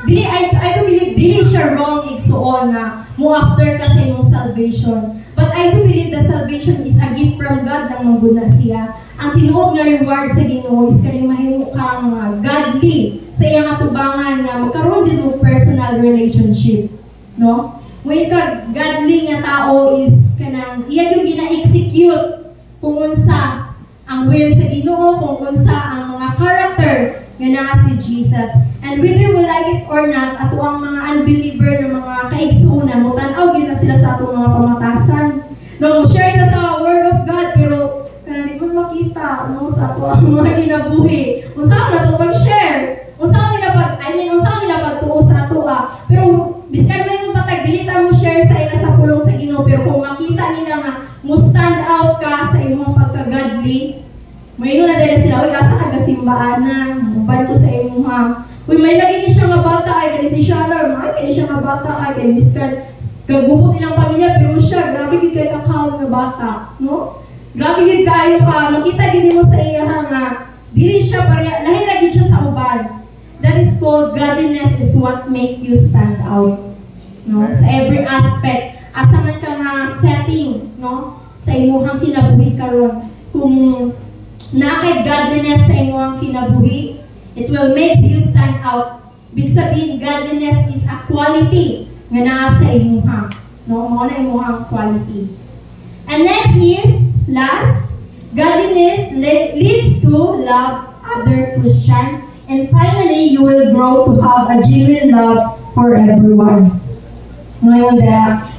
I do believe dili siya wrong igsuon na mo after ka sa imong salvation. But I do believe that salvation is a gift from God nang maguna siya. Ang tinuod nga reward sa Ginoo is kaning mahimo kang godly sa iyang atubangan nga magkaroon din mo personal relationship. No? When ka godly nga tao is kanang iya yung gina-execute kung unsa ang will sa Ginoo, kung unsa ang mga character nga naa si Jesus. And whether we like it or not, ato ang mga unbeliever na mga kaigsuuna, mo tan-aw gyud na sila sa atong mga pamatasan. No, share na sa word of God pero kanang di mo makita no sa ato ang mga kinabuhi. Unsa na to pag-share? Unsa nila pagtuo sa ato pero biskan man yung patag dilita mo share sa ila sa pulong sa Ginoo, pero kung makita nila nga mo stand out ka sa imong pagka-godly, may na dala sila, uy, asa ka gasimbaan na, mabal ko sa imong ha. Uy, may lagi ni siya nga bata, ay gani si Sharon, ay gani siya nga bata, ay gani biskan, kagupot nilang pamilya, pero siya, grabe yun kayo kakahon nga bata, no? Grabe yun kayo ka, makita gini mo sa iya nga, dili siya pareha, lahi lagi siya sa uban. That is called godliness is what make you stand out. No? Sa every aspect. Asa man ka nga setting, no? Sa imuhang kinabuhi karon. Kung nakay godliness sa imuhang kinabuhi, it will make you stand out. Big sabihin, godliness is a quality nga naa sa imuha. No? Mao na imuhang quality. And next is, last, godliness leads to love other Christian. And finally, you will grow to have a genuine love for everyone. Ngayon,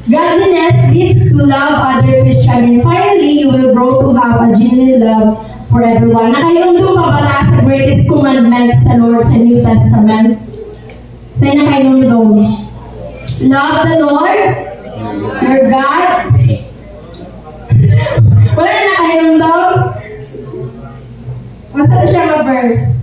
godliness leads to love other Christian. And finally, you will grow to have a genuine love for everyone. Nakayundo mabata sa greatest commandment sa Lord sa New Testament. Sa'yo nakayundo. Love the Lord, your God. Wala na nakayundo. Masa siya ma-verse?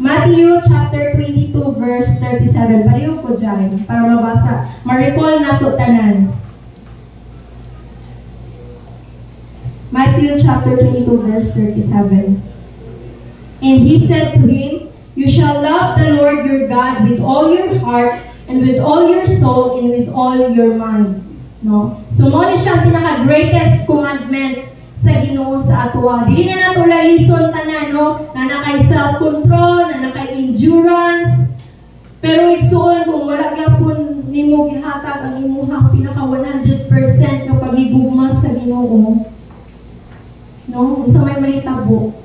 Matthew chapter 22 verse 37. Paliw ko dyan para mabasa. Ma-recall na to tanan. Matthew chapter 22 verse 37. And he said to him, you shall love the Lord your God with all your heart and with all your soul and with all your mind. No? So mo ni siya pinaka-greatest commandment sa Ginoo sa atoa. Dili na nato lison tanan, no? Na nakay self-control, na nakay endurance. Pero igsuon kung wala gyapon nimo gihatag ang imong pinaka 100% nga paghigugma sa Ginoo. No? Usa may mahitabo.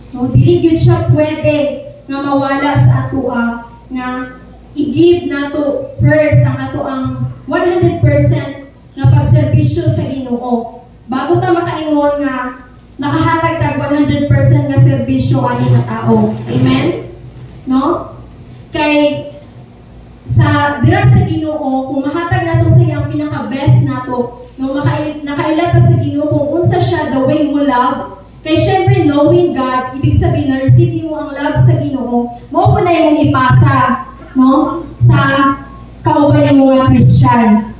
No? Dili gyud siya pwede nga mawala sa atoa nga i-give nato first ang ato ang 100% na pagserbisyo sa Ginoo. Bago ta makaingon nga nakahatag tag 100% nga serbisyo ani nga tao. Amen? No? Kay sa dira sa Ginoo, kung mahatag nato sa iyang pinaka-best nato, no, nakailat ta sa Ginoo kung unsa siya the way mo love. Kay syempre knowing God, ibig sabihin na receive nimo ang love sa Ginoo, mo po na imong ipasa, no, sa kauban nimo nga Christian.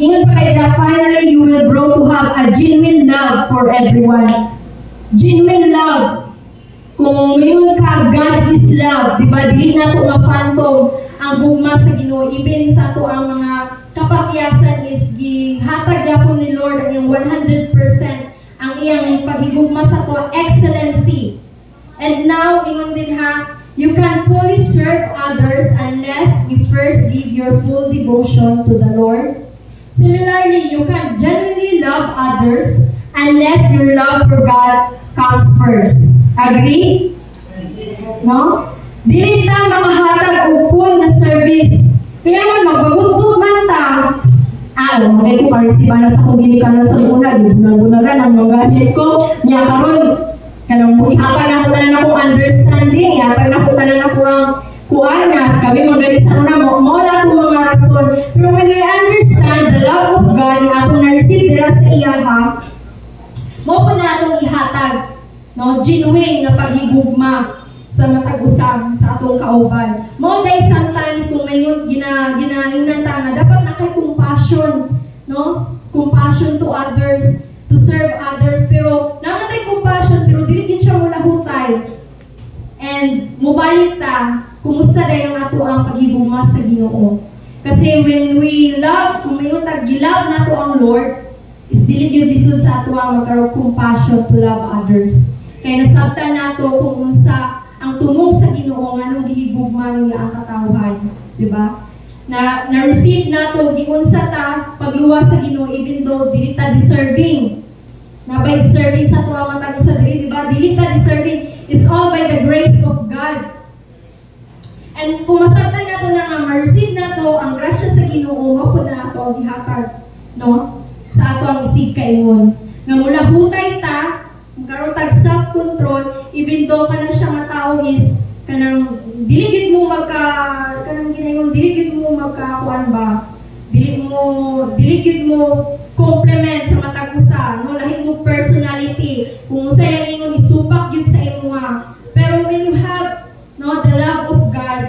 Ingon pa kay na finally you will grow to have a genuine love for everyone. Genuine love. Kung mayroon ka, God is love. Diba? Dili na ito nga phantom ang gugma sa Ginoo. Even sa ito ang mga kapakyasan is gihatag yapon ni Lord ang 100% ang iyang paghigugma sa ito, excellency. And now, ingon din ha, you can fully serve others unless you first give your full devotion to the Lord. Similarly, you can genuinely love others unless your love for God comes first. Agree? No? Dili ta makahatag og full na service. Kaya man magbagugbog man ta. Magay ko pa-receive na sa kung ginikanan sa una, bunag-bunagan ang mga ko. Niya karon kanang ihatan na ko tanan akong understanding, ihatan na ko tanan ako ang kuanas. Kami magaling sa una mo na itong mga rason. Pero when we understand the love of God na atong na-receive dira sa iya ha, mo po na itong ihatag, no, genuine na paghigugma sa matag-usam sa atong kauban. Mo day sometimes kung may ginahinanta nga dapat na kay compassion, no? Compassion to others, to serve others, pero naman tay compassion pero dili gid siya mo nahutay. And mobalik ta, kumusta dayon ato ang paghigugma sa Ginoo? Kasi when we love, kung may tag-gilove nato ang Lord, is dili gyud bisud sa ato ang magkaroon compassion to love others. Kaya nasabtan nato kung unsa ang tumong sa Ginoo nganong gihigugma niya ang katawhan, di ba? Na-receive nato giunsa ta pagluwas sa Ginoo even though dili ta deserving. Na by deserving sa tuwa matag sa dili, di ba? Dili ta deserving. It's all by the grace of God. And kung masabtan nato na nga ma-receive nato ang grasya sa Ginoo, mao na ato ang ihatag, no? Sa ato ang isig kaingon. Nga mula hutay ta, karon tag self-control, even though kanang siya nga tao is kanang diligid mo kanang ginayon diligid mo magkakuan ba, diligid mo complement sa matag usa, no, lahi mo personality kung usa lang ingon isupak gyud sa imo ha. Pero when you have, no, the love of God,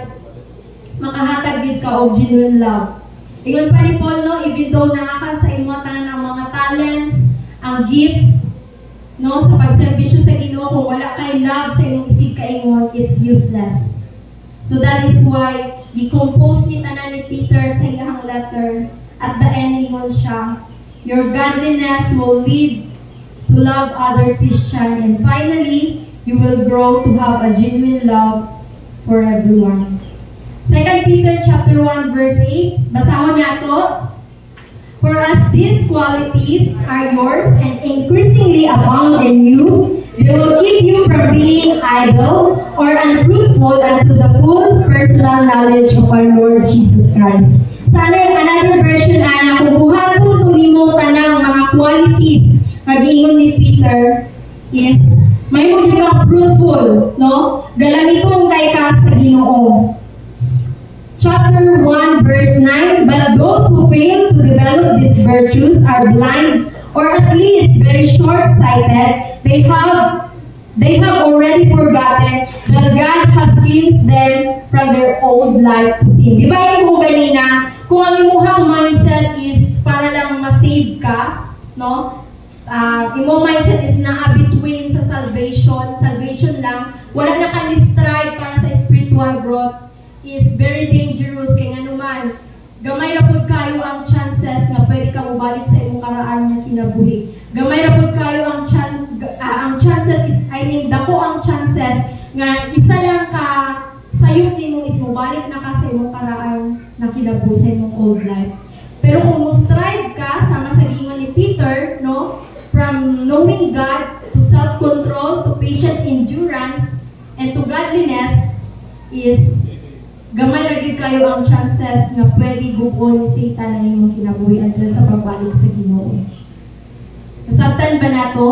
makahatag gyud ka og genuine love. Ingon pa ni Paul, no, even though naa sa imo tanan ang mga talents, ang gifts, no, sa pagserbisyo sa Ginoo, kung wala kay love sa imong isig kaingon, it's useless. So that is why gi-compose ni tanan ni Peter sa iyang letter. At the end, ingon siya, your godliness will lead to love other Christian, and finally, you will grow to have a genuine love for everyone. 2 Peter chapter 1 verse 8, basahon nato. For as these qualities are yours and increasingly abound in you, they will keep you from being idle or unfruitful unto the full personal knowledge of our Lord Jesus Christ. Sa another version, kung buhaton tunimo tanang mga qualities nga giingon ni Peter is may mo kang fruitful, no? Galamiton kay ka sa Ginoo. Chapter 1 verse 9, but those who fail to develop these virtues are blind or at least very short-sighted. They have already forgotten that God has cleansed them from their old life to sin. Di ba yung kung ganina, kung ang imuhang mindset is para lang ma-save ka, no? Imong mindset is naa between sa salvation lang, wala na ka-strive para sa spiritual growth, is very dangerous kay nganuman gamay ra pud kayo ang chances nga pwede ka mobalik sa imong karaan nga kinabuhi. Gamay ra pud kayo ang chances is, dako ang chances nga isa lang ka sayop nimo is mobalik na ka sa imong karaan nga kinabuhi sa imong old life. Pero kung mo strive ka sama sa giingon ni Peter, no, from knowing God to self-control to patient endurance and to godliness, is gamay ra gid kayo ang chances nga pwede gugon ni Satan na imong kinabuhi until sa pagbalik sa Ginoo. Nasabtan ba nato?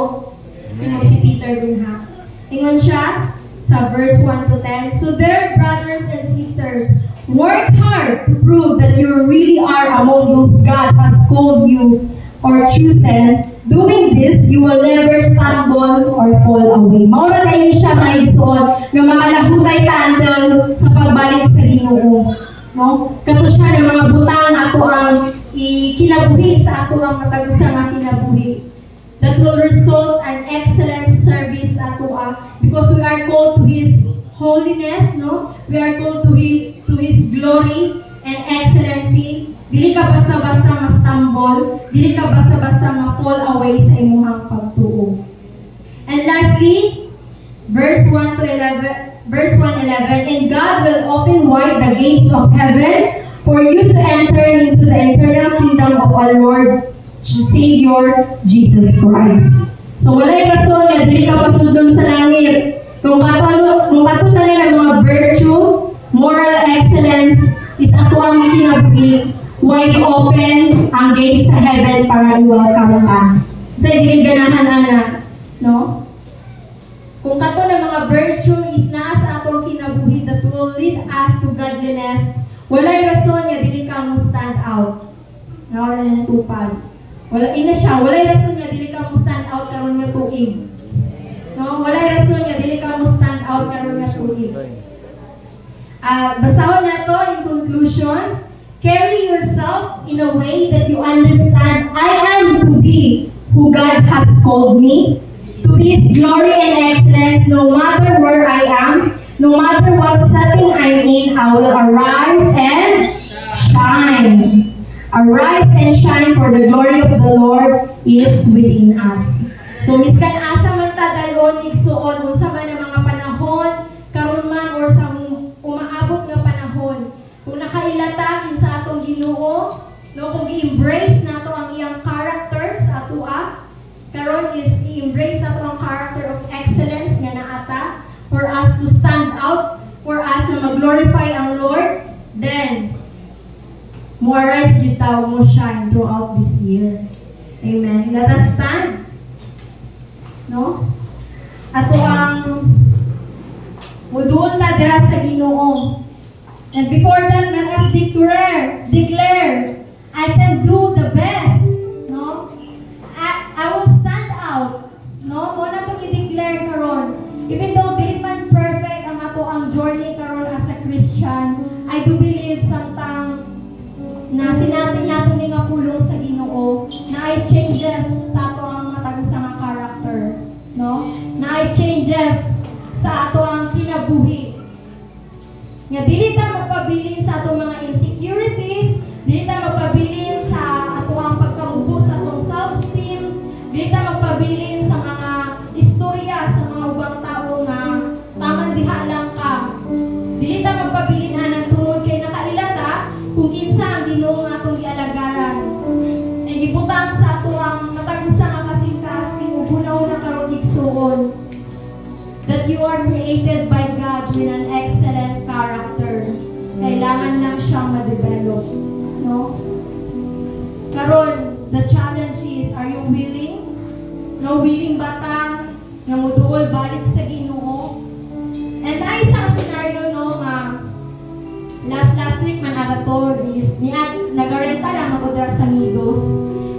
Ingon si Peter din ha. Ingon siya sa verse 1 to 10. So dear brothers and sisters, work hard to prove that you really are among those God has called you or chosen. Doing this, you will never stumble or fall away. Maura tayo siya maigsoon nga makalahutay tandem sa pagbalik sa Ginoo. No? Kato siya ng mga butang ato ang kinabuhi sa ato ang matag usa nga kinabuhi. That will result an excellent service ato because we are called to His holiness, no? We are called to His glory and excellency. Dili ka basta-basta ma-stumble, dili ka basta-basta ma-fall away sa imong pagtuo. And lastly, verse 1 to 11, and God will open wide the gates of heaven for you to enter into the eternal kingdom of our Lord Savior Jesus Christ. So walay rason nga dili ka pasudlon sa langit. Kung katutan ng mga virtue, moral excellence is ato ang kinabuhi, wide open ang gate sa heaven para i-welcome ka. Sa dili ganahan ana, no? Kung kato ng mga virtue is nasa atong kinabuhi that will lead us to godliness, walay rason nga dili ka mo stand out. Nawala ng tupad. Walay rason nga dili ka mo stand out karon nga tuig. No, walay rason nga dili ka mo stand out karon nga tuig. Basahon nato in conclusion, carry yourself in a way that you understand I am to be who God has called me, to be His glory and excellence no matter where I am, no matter what setting I'm in, I will arise and shine. Arise and shine, for the glory of the Lord is within us. So, miskan asa man ta dalon igsuon unsa man ang mga panahon karon man or sa umaabot nga panahon. Kung nakailata kinsa atong Ginoo, no, kung i-embrace nato ang iyang character sa atua, karon is i-embrace nato ang character of excellence nga naata for us to stand out, for us na mag-glorify ang Lord, then mo arise gitaw mo shine throughout this year. Amen. Let us stand. No? Ato ang muduon ta dira sa Ginoo. And before that, let us declare, I can do the best. No? I will stand out. No? Mo na itong i-declare karon. Even though dili man perfect ang ato ang journey karon as a Christian, I do believe samtang na sinati nato ni nga pulong sa Ginoo na ay changes sa ato ang matag usa nga character, no? Na ay changes sa ato ang kinabuhi. Nga dili ta magpabilin sa ato mga insecurities, dili ta magpabilin sa ato ang pagkamubo sa atong self-esteem, dili ta magpabilin sa mga istorya sa mga ubang tao nga taman diha lang ka. Dili ta magpabilin anan tungod kay nakailata kung kinsa ang Ginoo nga atong gialagaran. Ay gibutang sa ato ang matag-usa nga kasing-kasing ug una-una karon igsuon that you are created by God with an excellent character. Kailangan lang siyang ma-develop, no? Karon, the challenge is, are you willing? No, willing ba ta nga muduol balik sa Ginoo? And ay isang scenario, no, last week man agator is nagarenta lang ako dira sa Midos.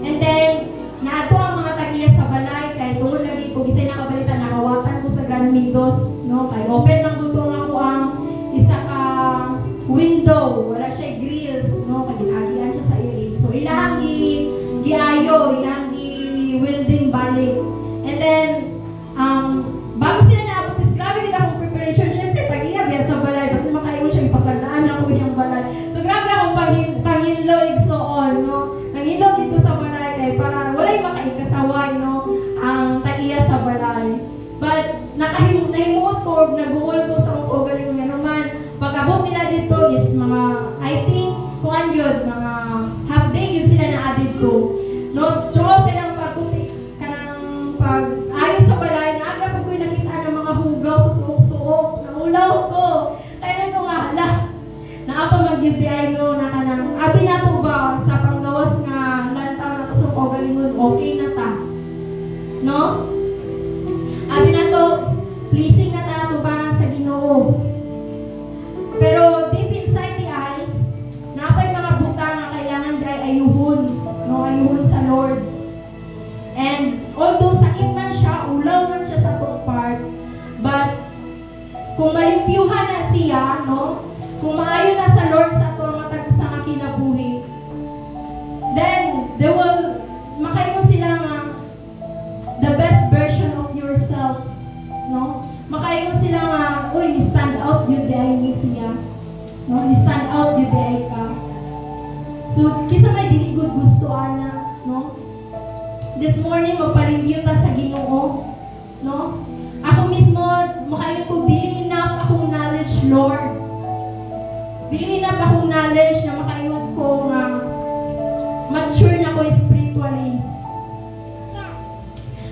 And then naato ang mga tagiya sa balay kay tungod lagi ko bisay nakabalita nakawatan ko sa Grand Midos, no, kay open lang guto nga ako ang isa ka window, wala siya grills, no, kay ginagian siya sa irig. So ilahang giayo, ilahang gi-welding balik. And then bago sila naabot is grabe gid akong preparation. Syempre tagiya biya sa balay basta makaiwan siya ipasagdaan ako yung balay. So grabe akong panginlog igsoon, no. Nangilog ko sa balay kay para walay makaikasaway, no, ang tagiya sa balay. But nahimuot ko, naguol ko sa mga ugaling nga naman. Pag-abot nila dito is mga, I think, kuan yun, mga half day yun sila na-added ko. No, through silang pagkutik kanang pag-ayos sa balay, naaga po ko'y nakita ng mga hugaw sa suok-suok. Naulaw ko. Kaya ko nga, hala, naapa mag-UBI no, na kanang, abi na to ba, sa panggawas nga lantaw na to sa ugalingon, okay na ta. No? Abi na to, pleasing na ta to ba sa Ginoo. Pero deep inside the eye, napay mga buta na kailangan dahil ayuhon, no, ayuhon sa Lord. And although sakit man siya, ulaw man siya sa itong part, but kung malimpyuhan na siya, no, kung maayo na sa Lord sa itong matag sa kinabuhi, So, kisa may dili good gusto, ana, no? This morning, magpalimbyo ta sa Ginoo, no? Ako mismo, makayon ko, dili enough akong knowledge, Lord. Dili enough akong knowledge na makayon ko nga mature na ko spiritually.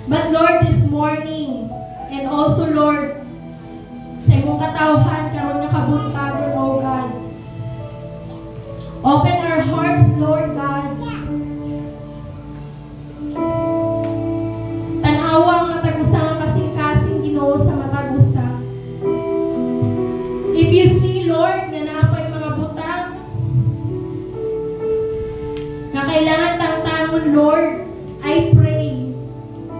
But Lord, this morning, and also Lord, sa imong katawhan, karon nga kabuntagon, O God. Open our hearts, Lord God. Tanawa ang matagusa nga kasing-kasing Ginoo sa matagusa. If you see, Lord, na napay mga butang na kailangan tangtangon, Lord, I pray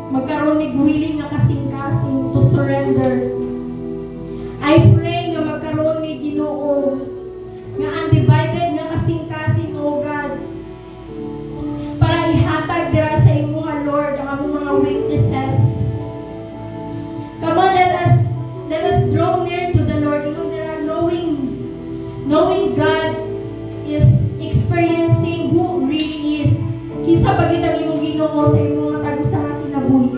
magkaroon mig willing nga kasing-kasing to surrender. I pray nga magkaroon ni Ginoo nga undivided nga kasing-kasing, O God, para ihatag dira sa imo, Lord, ang among mga weaknesses. Come on, let us draw near to the Lord, knowing God is experiencing who really is. Kisa pagid ang imong Ginoo sa imong mga tagusa nga kinabuhi.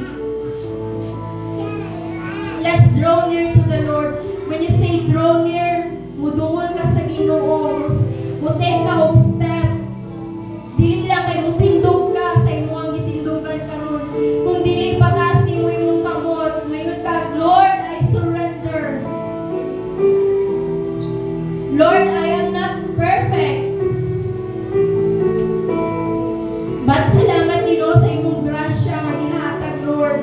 Let's draw near to the Lord. When you say draw near, muduol ka sa Ginoo, mutek ka og step. Dili lang kay mutindog ka sa imong gitindogan karon. Kung dili pataas nimo imong kamot, mayon ka, Lord, I surrender. Lord, I am not perfect. But salamat Ginoo sa imong grasya nga gihatag, Lord.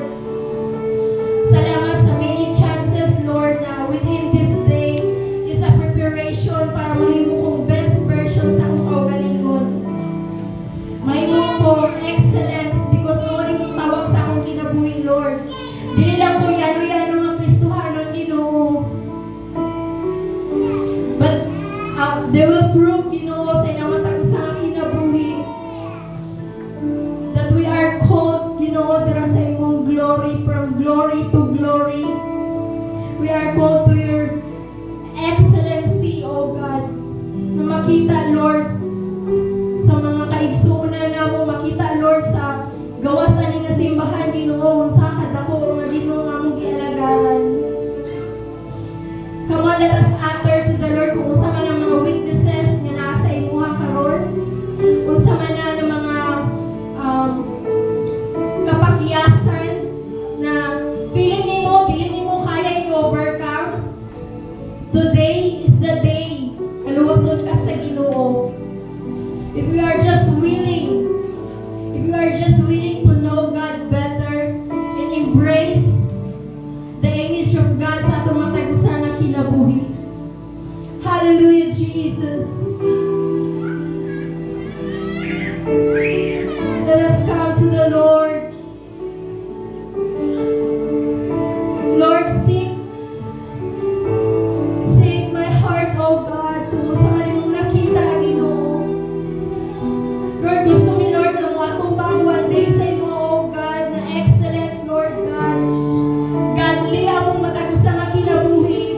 Salamat sa many chances, Lord, na within this day is a preparation para mahimo kong best version sa akong kaugalingon. Mahimo ko excellence because mo ni mong tawag sa akong kinabuhi, Lord. Dili lang ko yano-yano nga Kristohanon, Ginoo. But they will prove, Ginoo, sa ilang matag sa akong kinabuhi that we are called, Ginoo, dira sa imong glory, from glory to glory. We are called to your excellency, O God, na makita, Lord, sa mga kaigsunan na mo, makita, Lord, sa gawas ani nga simbahan, Ginoo, sa kadako nga Ginoo nga mong gialagaran. Come on, let us utter to the Lord kung unsa man ang mga witnesses nga nasa imuha karon, unsa man ang mga kapakyasan na feeling nimo dili nimo kaya i-overcome. Today is the day. Kaluwason ka sa Ginoo. If we are just willing to know God better and embrace the image of God sa atong matagusan nga kinabuhi. Hallelujah, Jesus. Let us come to the Lord. Lord, seek my heart, O God, kung sa malimong nakita, Ginoo. Lord, gusto mi, Lord, na matubang one day sa imo, O God, na excellent, Lord God. Godly among matagusa nga kinabuhi.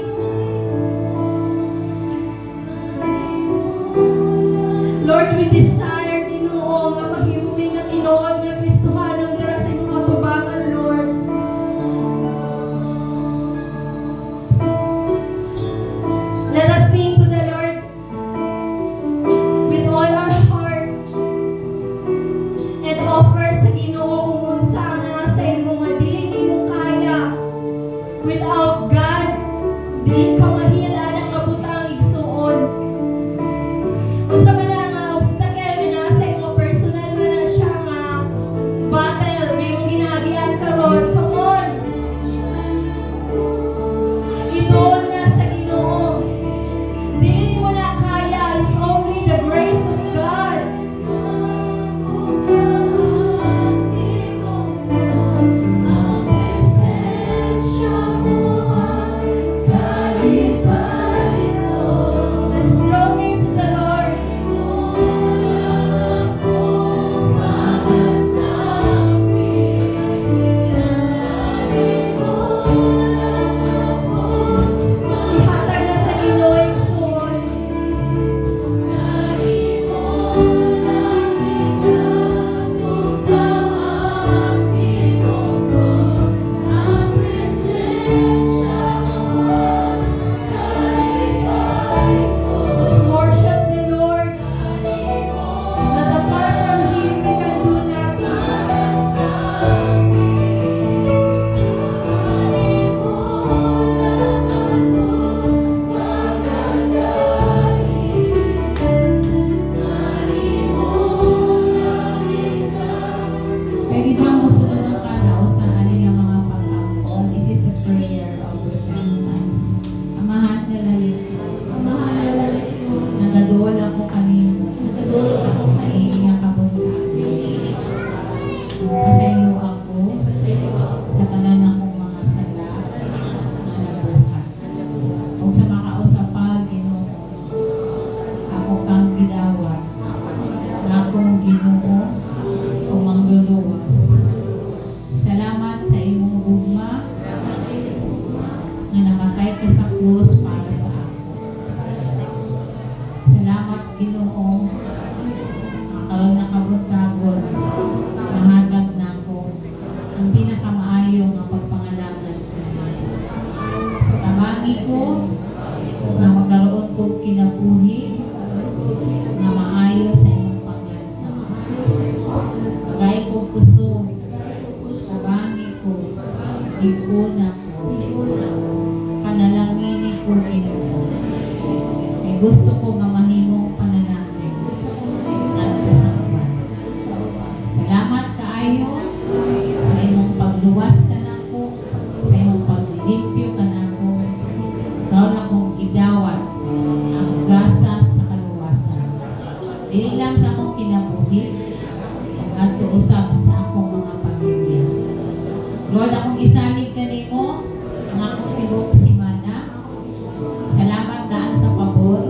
Lord, we desire, Ginoo, nga mahimumi nga tinuod nga Kristohanon dira sa imong katubangan, Lord. Let us sing to the Lord with all our heart and offer sa Ginoo kung unsa nga sa imong nga dili nimo kaya. Without God, dili ka mahila ng mabutang igsuon. Unsa man ang obstacle nga Ginoo o mangluluwas. Salamat sa imong gugma nga namatay ka sa krus para sa ako. Salamat Ginoo karon nakabot-tagot mahatag nako ang pinakamaayo nga pagpangalagan kanimo. Tabangi ko na magkaroon ko kinabuhi na maayo sa imong paglantaw. Pagay ko puso, tabangi ko, iguna ko, panalangin ko Ginoo. Ay gusto ko nga mahimong panalangin ngadto sa uban. Salamat kaayo sa imong pagluwas kanako, sa imong paglimpyo kanako. Karon akong gidawat ang gasa sa kaluwasan. Dili lang sa akong kinabuhi, ngadto usab sa akong mga pamilya. Lord, akong isalig kanimo nga akong tibuok semana. Salamat daan sa pabor.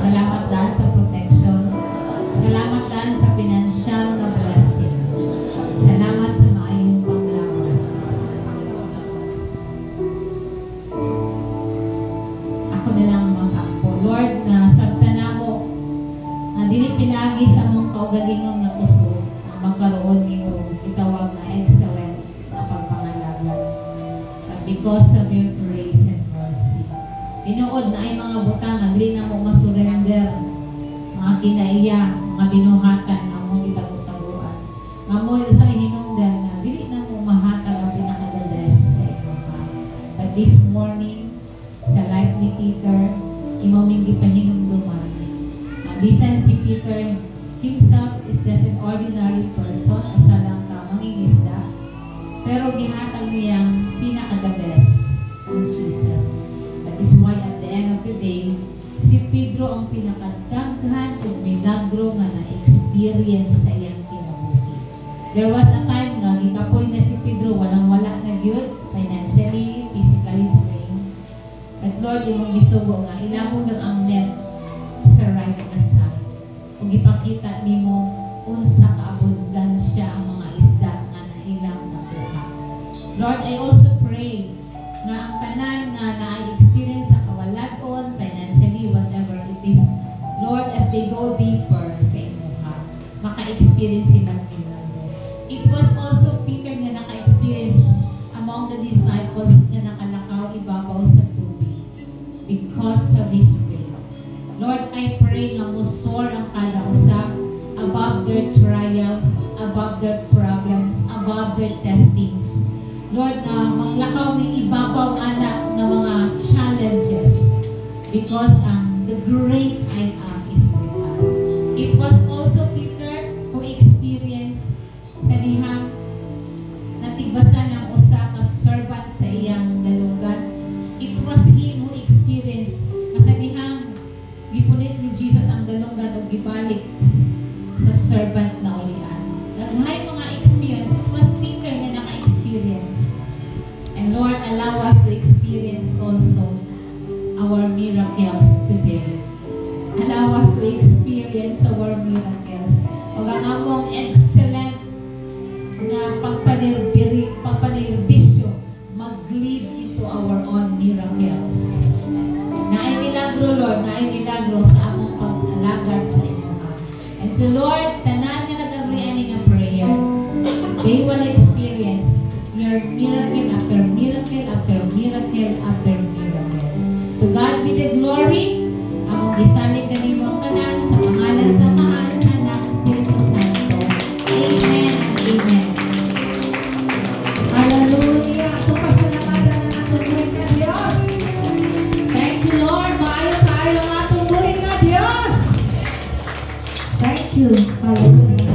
Salamat daan sa protection. Salamat daan sa financial na blessing. Salamat sa maayong panglawas. Ako na lang magkampo. Lord, na sabta na mo na dili pinagi sa mong kaugalingong na puso na magkaroon niyo itawag na excellent na pagpangalagan. Because of your grace and mercy. Tinuod na ay mga butang, dili na mo masurrender, mga kinaiya, mga binuhatan na mo itago-taguan. Nga mo sa hinungdan na dili na mo mahatag ang pinaka-the-best sa inyo. But this morning, sa life ni Peter, imaming gipahinungduman. Bisan si Peter himself is just an ordinary person, asa lang ka mangingisda, pero gihatag niyang pinaka-the best ang Jesus. That is why at the end of the day, si Pedro ang pinakadaghan o milagro nga na-experience sa iyang kinabuhi. There was a time nga gikapoy na si Pedro walang-wala na gyud, financially, physically drained. But Lord, yung gisugo nga ilabog ang net sa right na side. Kung ipakita nimo unsa ka-abundansya ang mga isda nga nailang nakuha. Lord, I also pray nga ang tanan nga na-experience sa kawaladon, financially, whatever it is, Lord, as they go deeper sa imuha, maka-experience silang milagro. It was also Peter nga naka-experience among the disciples na nakalakaw ibabaw sa tubig because of his faith. Lord, I pray nga musor ang kada usap above their trials, above their problems, above their testings. Lord, nga maglakaw ng ibabaw anak ng mga challenges because the great I am is with us. It was also Peter who experienced kanihang natigbasan ng usa ka servant sa iyang dalungan. It was him who experienced kanihang gipunit ni Jesus ang dalungan o gibalik sa servant na ulian. Naghay mga experience. It was Peter na naka-experience. And Lord, allow us to experience also our miracles today. Allow us to experience our miracles. O ang among excellent na pagpanirbisyo mag-lead into our own miracles. Naay milagro, Lord, naay milagro sa among pag-alagad sa inyo. And so, Lord, tanan nga nag-agree nga prayer, they will experience your miracle after miracle after miracle after miracle. To God be the glory. Among gisalig kanimo ang tanan sa pangalan sa mahal anak Espiritu Santo. Amen and amen. Hallelujah! Ito pasalamatan na natin buhay ka Diyos. Thank you, Lord. Maayo tayo ang atong buhay nga Diyos. Thank you. Hallelujah.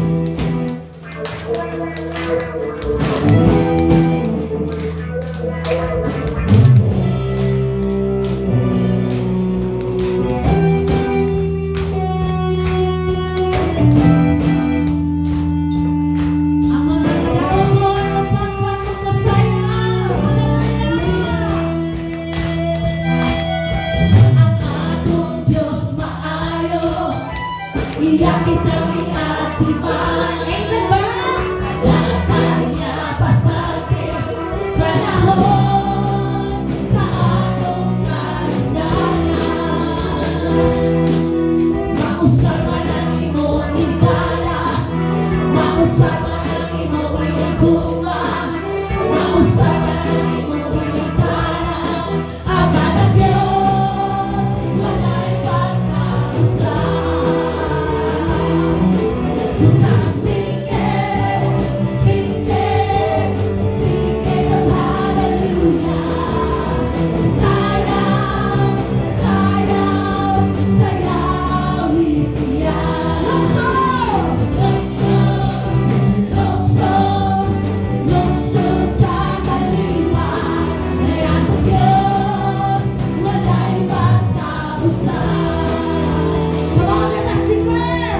Ang mga nagawa mo ay magpapatong ko sa iyo. Hallelujah. Ang atong Diyos maayo, iyak kitang iyak. atiman. Amen ba? Kadakan niya pasagin panahon sa atong karisdanan. Mausap man ang imong higala, mausap man ang imong iwigunga, mausap man ang imong iwikanan. Ama ng Diyos, walay pagkausap. Usang sige, sige, sige ng hallelujah. Sayaw, sayaw, sayawi siya. Lukso, lukso, lukso sa kaliwan. Kay ang Diyos, walay pagkausap. Mabawalan ang singer!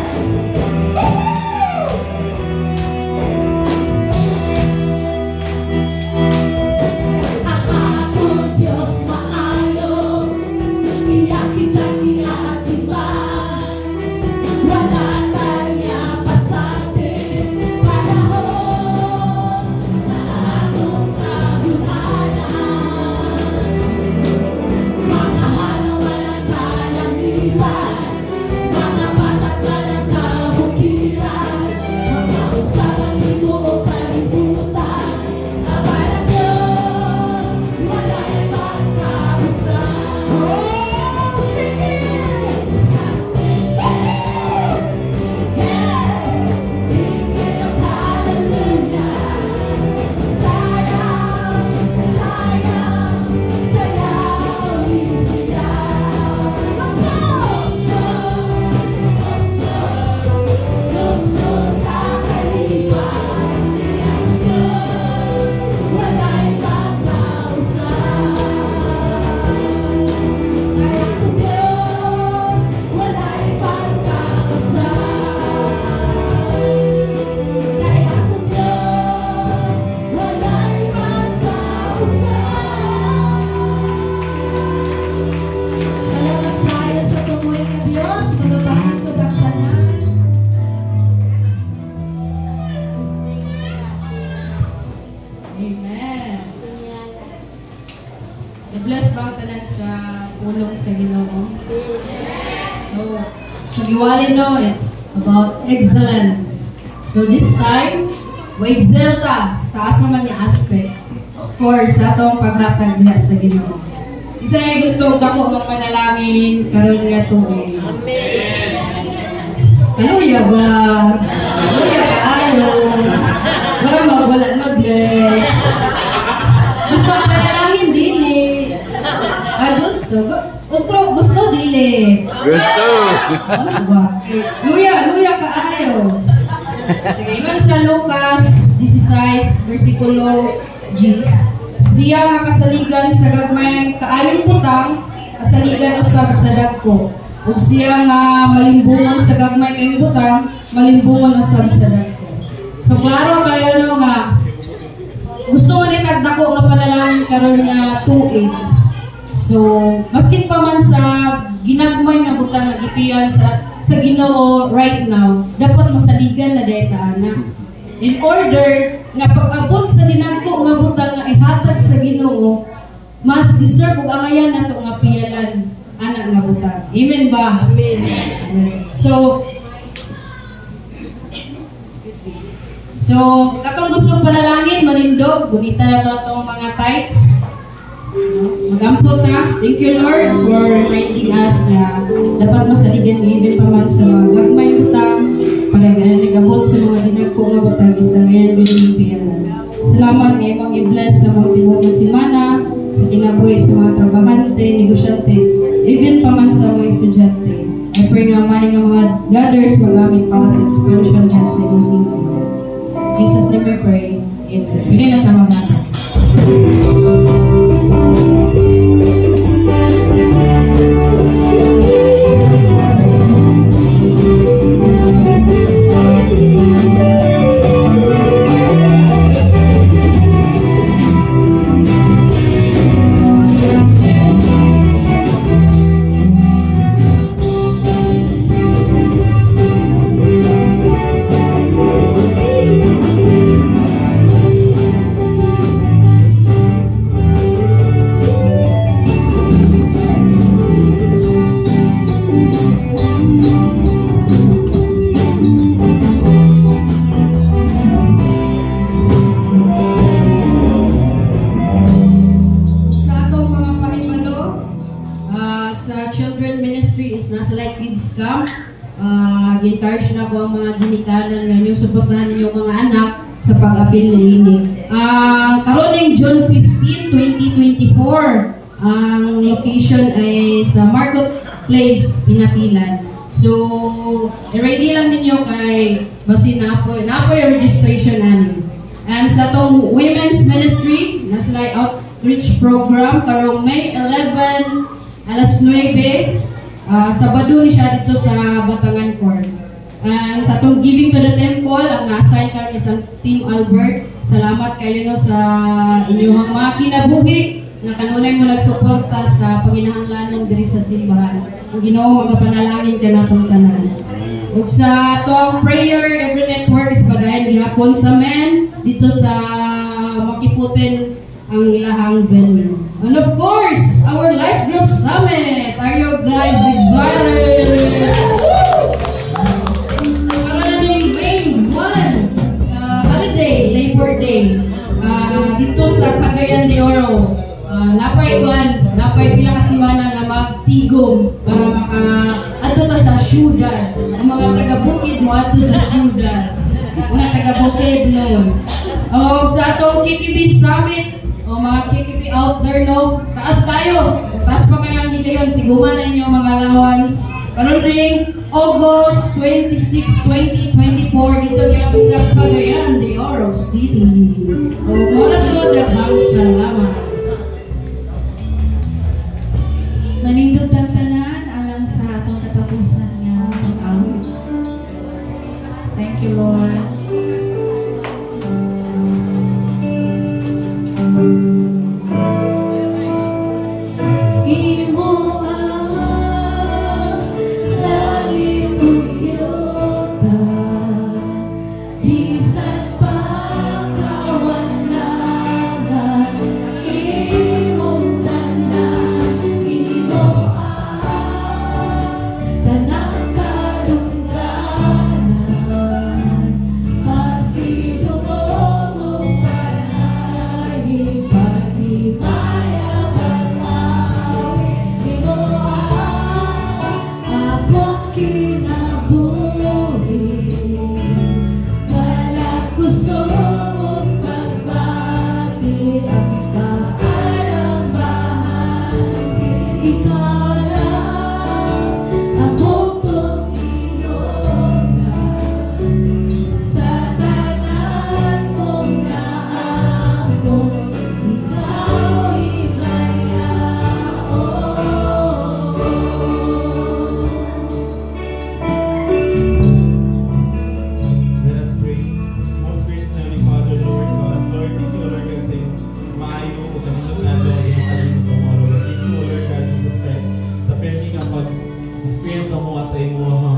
Ang atong Diyos maayo, iyak kitang iatiman. Wala tanya pasatin panahon sa atong kagunanan. Mga halaw walang kalangitan, mga batat walang kabukiran, mga usapan di mo kalimutan. Ama ng Diyos, walay pagkausap. Oh, sige! Sige! Sige! Sige ng hallelujah. Sayaw, sayaw, sayawi siya. Lukso sa kaliwan, kay ang Diyos, walay pagkausap. Kay ang Diyos, walay pagkausap. Kay ang Diyos, walay pagkausap. Salamat tayo sa tumuloy na Diyos, magabahan ko ang tanan. Amen. I-bless ba ang tanan sa pulong sa Ginoo? So giwali no, it's about excellence. So this time, wa-excel ta sa asa man nga aspect. Of course, sa atong paghatag diha sa Ginoo. Isa na gusto dako magpanalangin karon nga tuig. Hallelujah ba? Hallelujah kaayo. Para magwala na bless. Gusto ang panalangin dili. Gusto dili. Gusto! Ano ba? Hallelujah kaayo. Sige, ingon sa Lucas 16 versikulo 10. Siya nga kasaligan sa gagmayang kaayong putang, kasaligan usab sa dagko. Ug siya nga malimbungon sa gagmay kayong butang, malimbungon usab sa dagko. So klaro kayo no nga gusto mo ni tagdako nga panalangin karon nga tuig. So maskin pa man sa ginagmay nga butang nga gipian sa Ginoo right now, dapat masaligan na dayta ana. In order nga pag-abot sa dinagko nga butang nga ihatag sa Ginoo, mas deserve ug angayan nato nga piyalan ana nga butang. Amen ba? Amen. So katong gusto panalangin, manindog, gunita na ito itong mga tithes. Magampot na. Thank you Lord for reminding us na dapat masaligan even pa man sa mga gagmay butang para nagabot sa mga dinagko nga butang isa ngayon binibigyan. Salamat ngayon mong i-bless sa mga tibok na simana, sa kinabuhi sa mga trabahante, negosyante, even pa man sa mga estudyante. I pray nga mani nga mga gathers magamit para sa expansion niya sa inyong kingdom. Jesus name we pray. Amen. Pwede na tamagan. ginikanan nga inyong suportahan ninyong mga anak sa pag-apil na ini. Karon ng June 15, 2024, ang location ay sa Market Place, Pinapilan. So, i-ready lang ninyo kay basi na po yung registration namin. And sa itong Women's Ministry, nasa like outreach program, karong May 11, alas 9, Sabado ni siya dito sa Batangan Court. And sa itong Giving to the Temple, ang na-assign kami sa Team Albert. Salamat kayo no sa inyong mga kinabuhi na kanunay mo nagsuporta sa panginahanglanon diri sa simbahan. Ang Ginoo magapanalangin ka na itong tanan. Ug sa itong prayer every network is padayon gihapon sa men dito sa Makiputin ang ilahang venue. And of course, our Life Group Summit. Are you guys excited? So, karaning May 1, holiday, Labor Day. Dito sa Cagayan de Oro. Napay bilang kasimana nga magtigom para ato ta sa syudad. Ang mga taga-bukid mo ato sa syudad. Mga taga-bukid noon. O sa atong KKB Summit, o mga KKB out there no, taas kayo. Taas pa kayo ang higayon, tiguman na inyo mga allowance. Karon ring August 26, 2024, dito kaya sa Cagayan de Oro City. O muna to, daghang salamat. Manindot ang tanan alang sa atong katapusan nga pag-awit. Thank you, Lord. Imo ang langit ug yuta, bisan pa kawanangan, imong tanan, imo ang tanang kadungganan, pasidungog ug panahig, pag-himaya pag-awit, imo ang akong kinabuhi. Balag gusto mong magbati ang kaalang bahagi. Ikaw lang akong Panginoon, sa tanan mong naakong ikaw Let us pray. Most gracious Heavenly Father, Lord God, Lord, thank you, Lord God, sa iyong maayo o kanilot na Lord, yung alim mo sa mga Lord. Thank you, Lord God, Jesus Christ, sa permi nga pag-experience mo sa iyong mga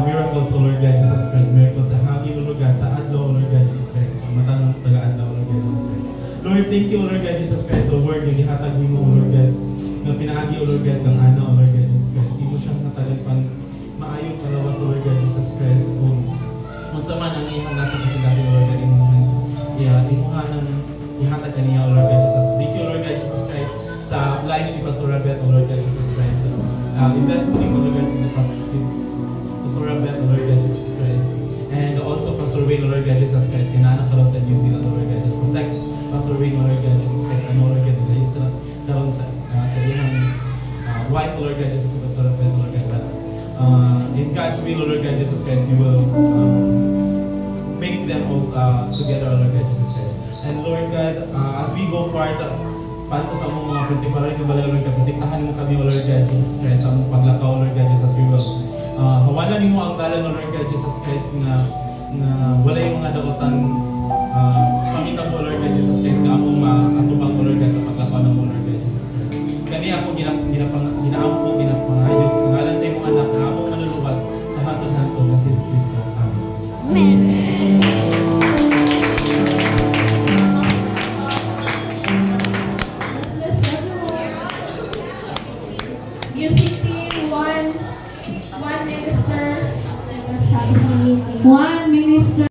miracles, Lord God, Jesus Christ, miracles sa hangin, Lord God, sa adlaw, Lord God, Jesus Christ, sa matang taga-adlaw, Lord God, Jesus Christ. Lord, thank you, Lord God, Jesus Christ, sa word yung ihatag mo, Lord God, na pinaagi, Lord God, ng ano, Lord God, Jesus Christ. Di mo siyang natagal pang maayong palawas, Lord God, Jesus Christ, kung sa man ang iyong nasa kasi Lord God, imuhan ng ihatag kaniya, Lord God, Jesus. Thank you, Lord God, Jesus Christ, sa life ni Pastor Rabet, Lord God, Jesus Christ. Invest mo din, Lord God, sa Pastor Rabet, Lord God, Jesus Christ. And also, Pastor Wayne, Lord God, Jesus Christ, hinaanak ka sa New Zealand, Lord God, protect Pastor Wayne, Lord God, Jesus Christ, and Lord God, dahil sa karoon sa iyong wife, Lord God, Jesus, sa Pastor Rabet, Lord God, that in God's will, Lord God, Jesus Christ, you will make them all together, Lord God, Jesus Christ. And Lord God, as we go forward, panto sa mong mga pagtiparoy ng balay, Lord God, protektahan mo kami, Lord God, Jesus Christ, sa mong paglakaw, Lord God, Jesus, we will hawalan mo ang dalan, Lord God, Jesus Christ, na wala yung mga dakotan pangita mo, Lord God, Jesus Christ, na atubang mo, Lord God, sa paglakaw ng mo, Lord God, Jesus Christ. Kani ako ginaampo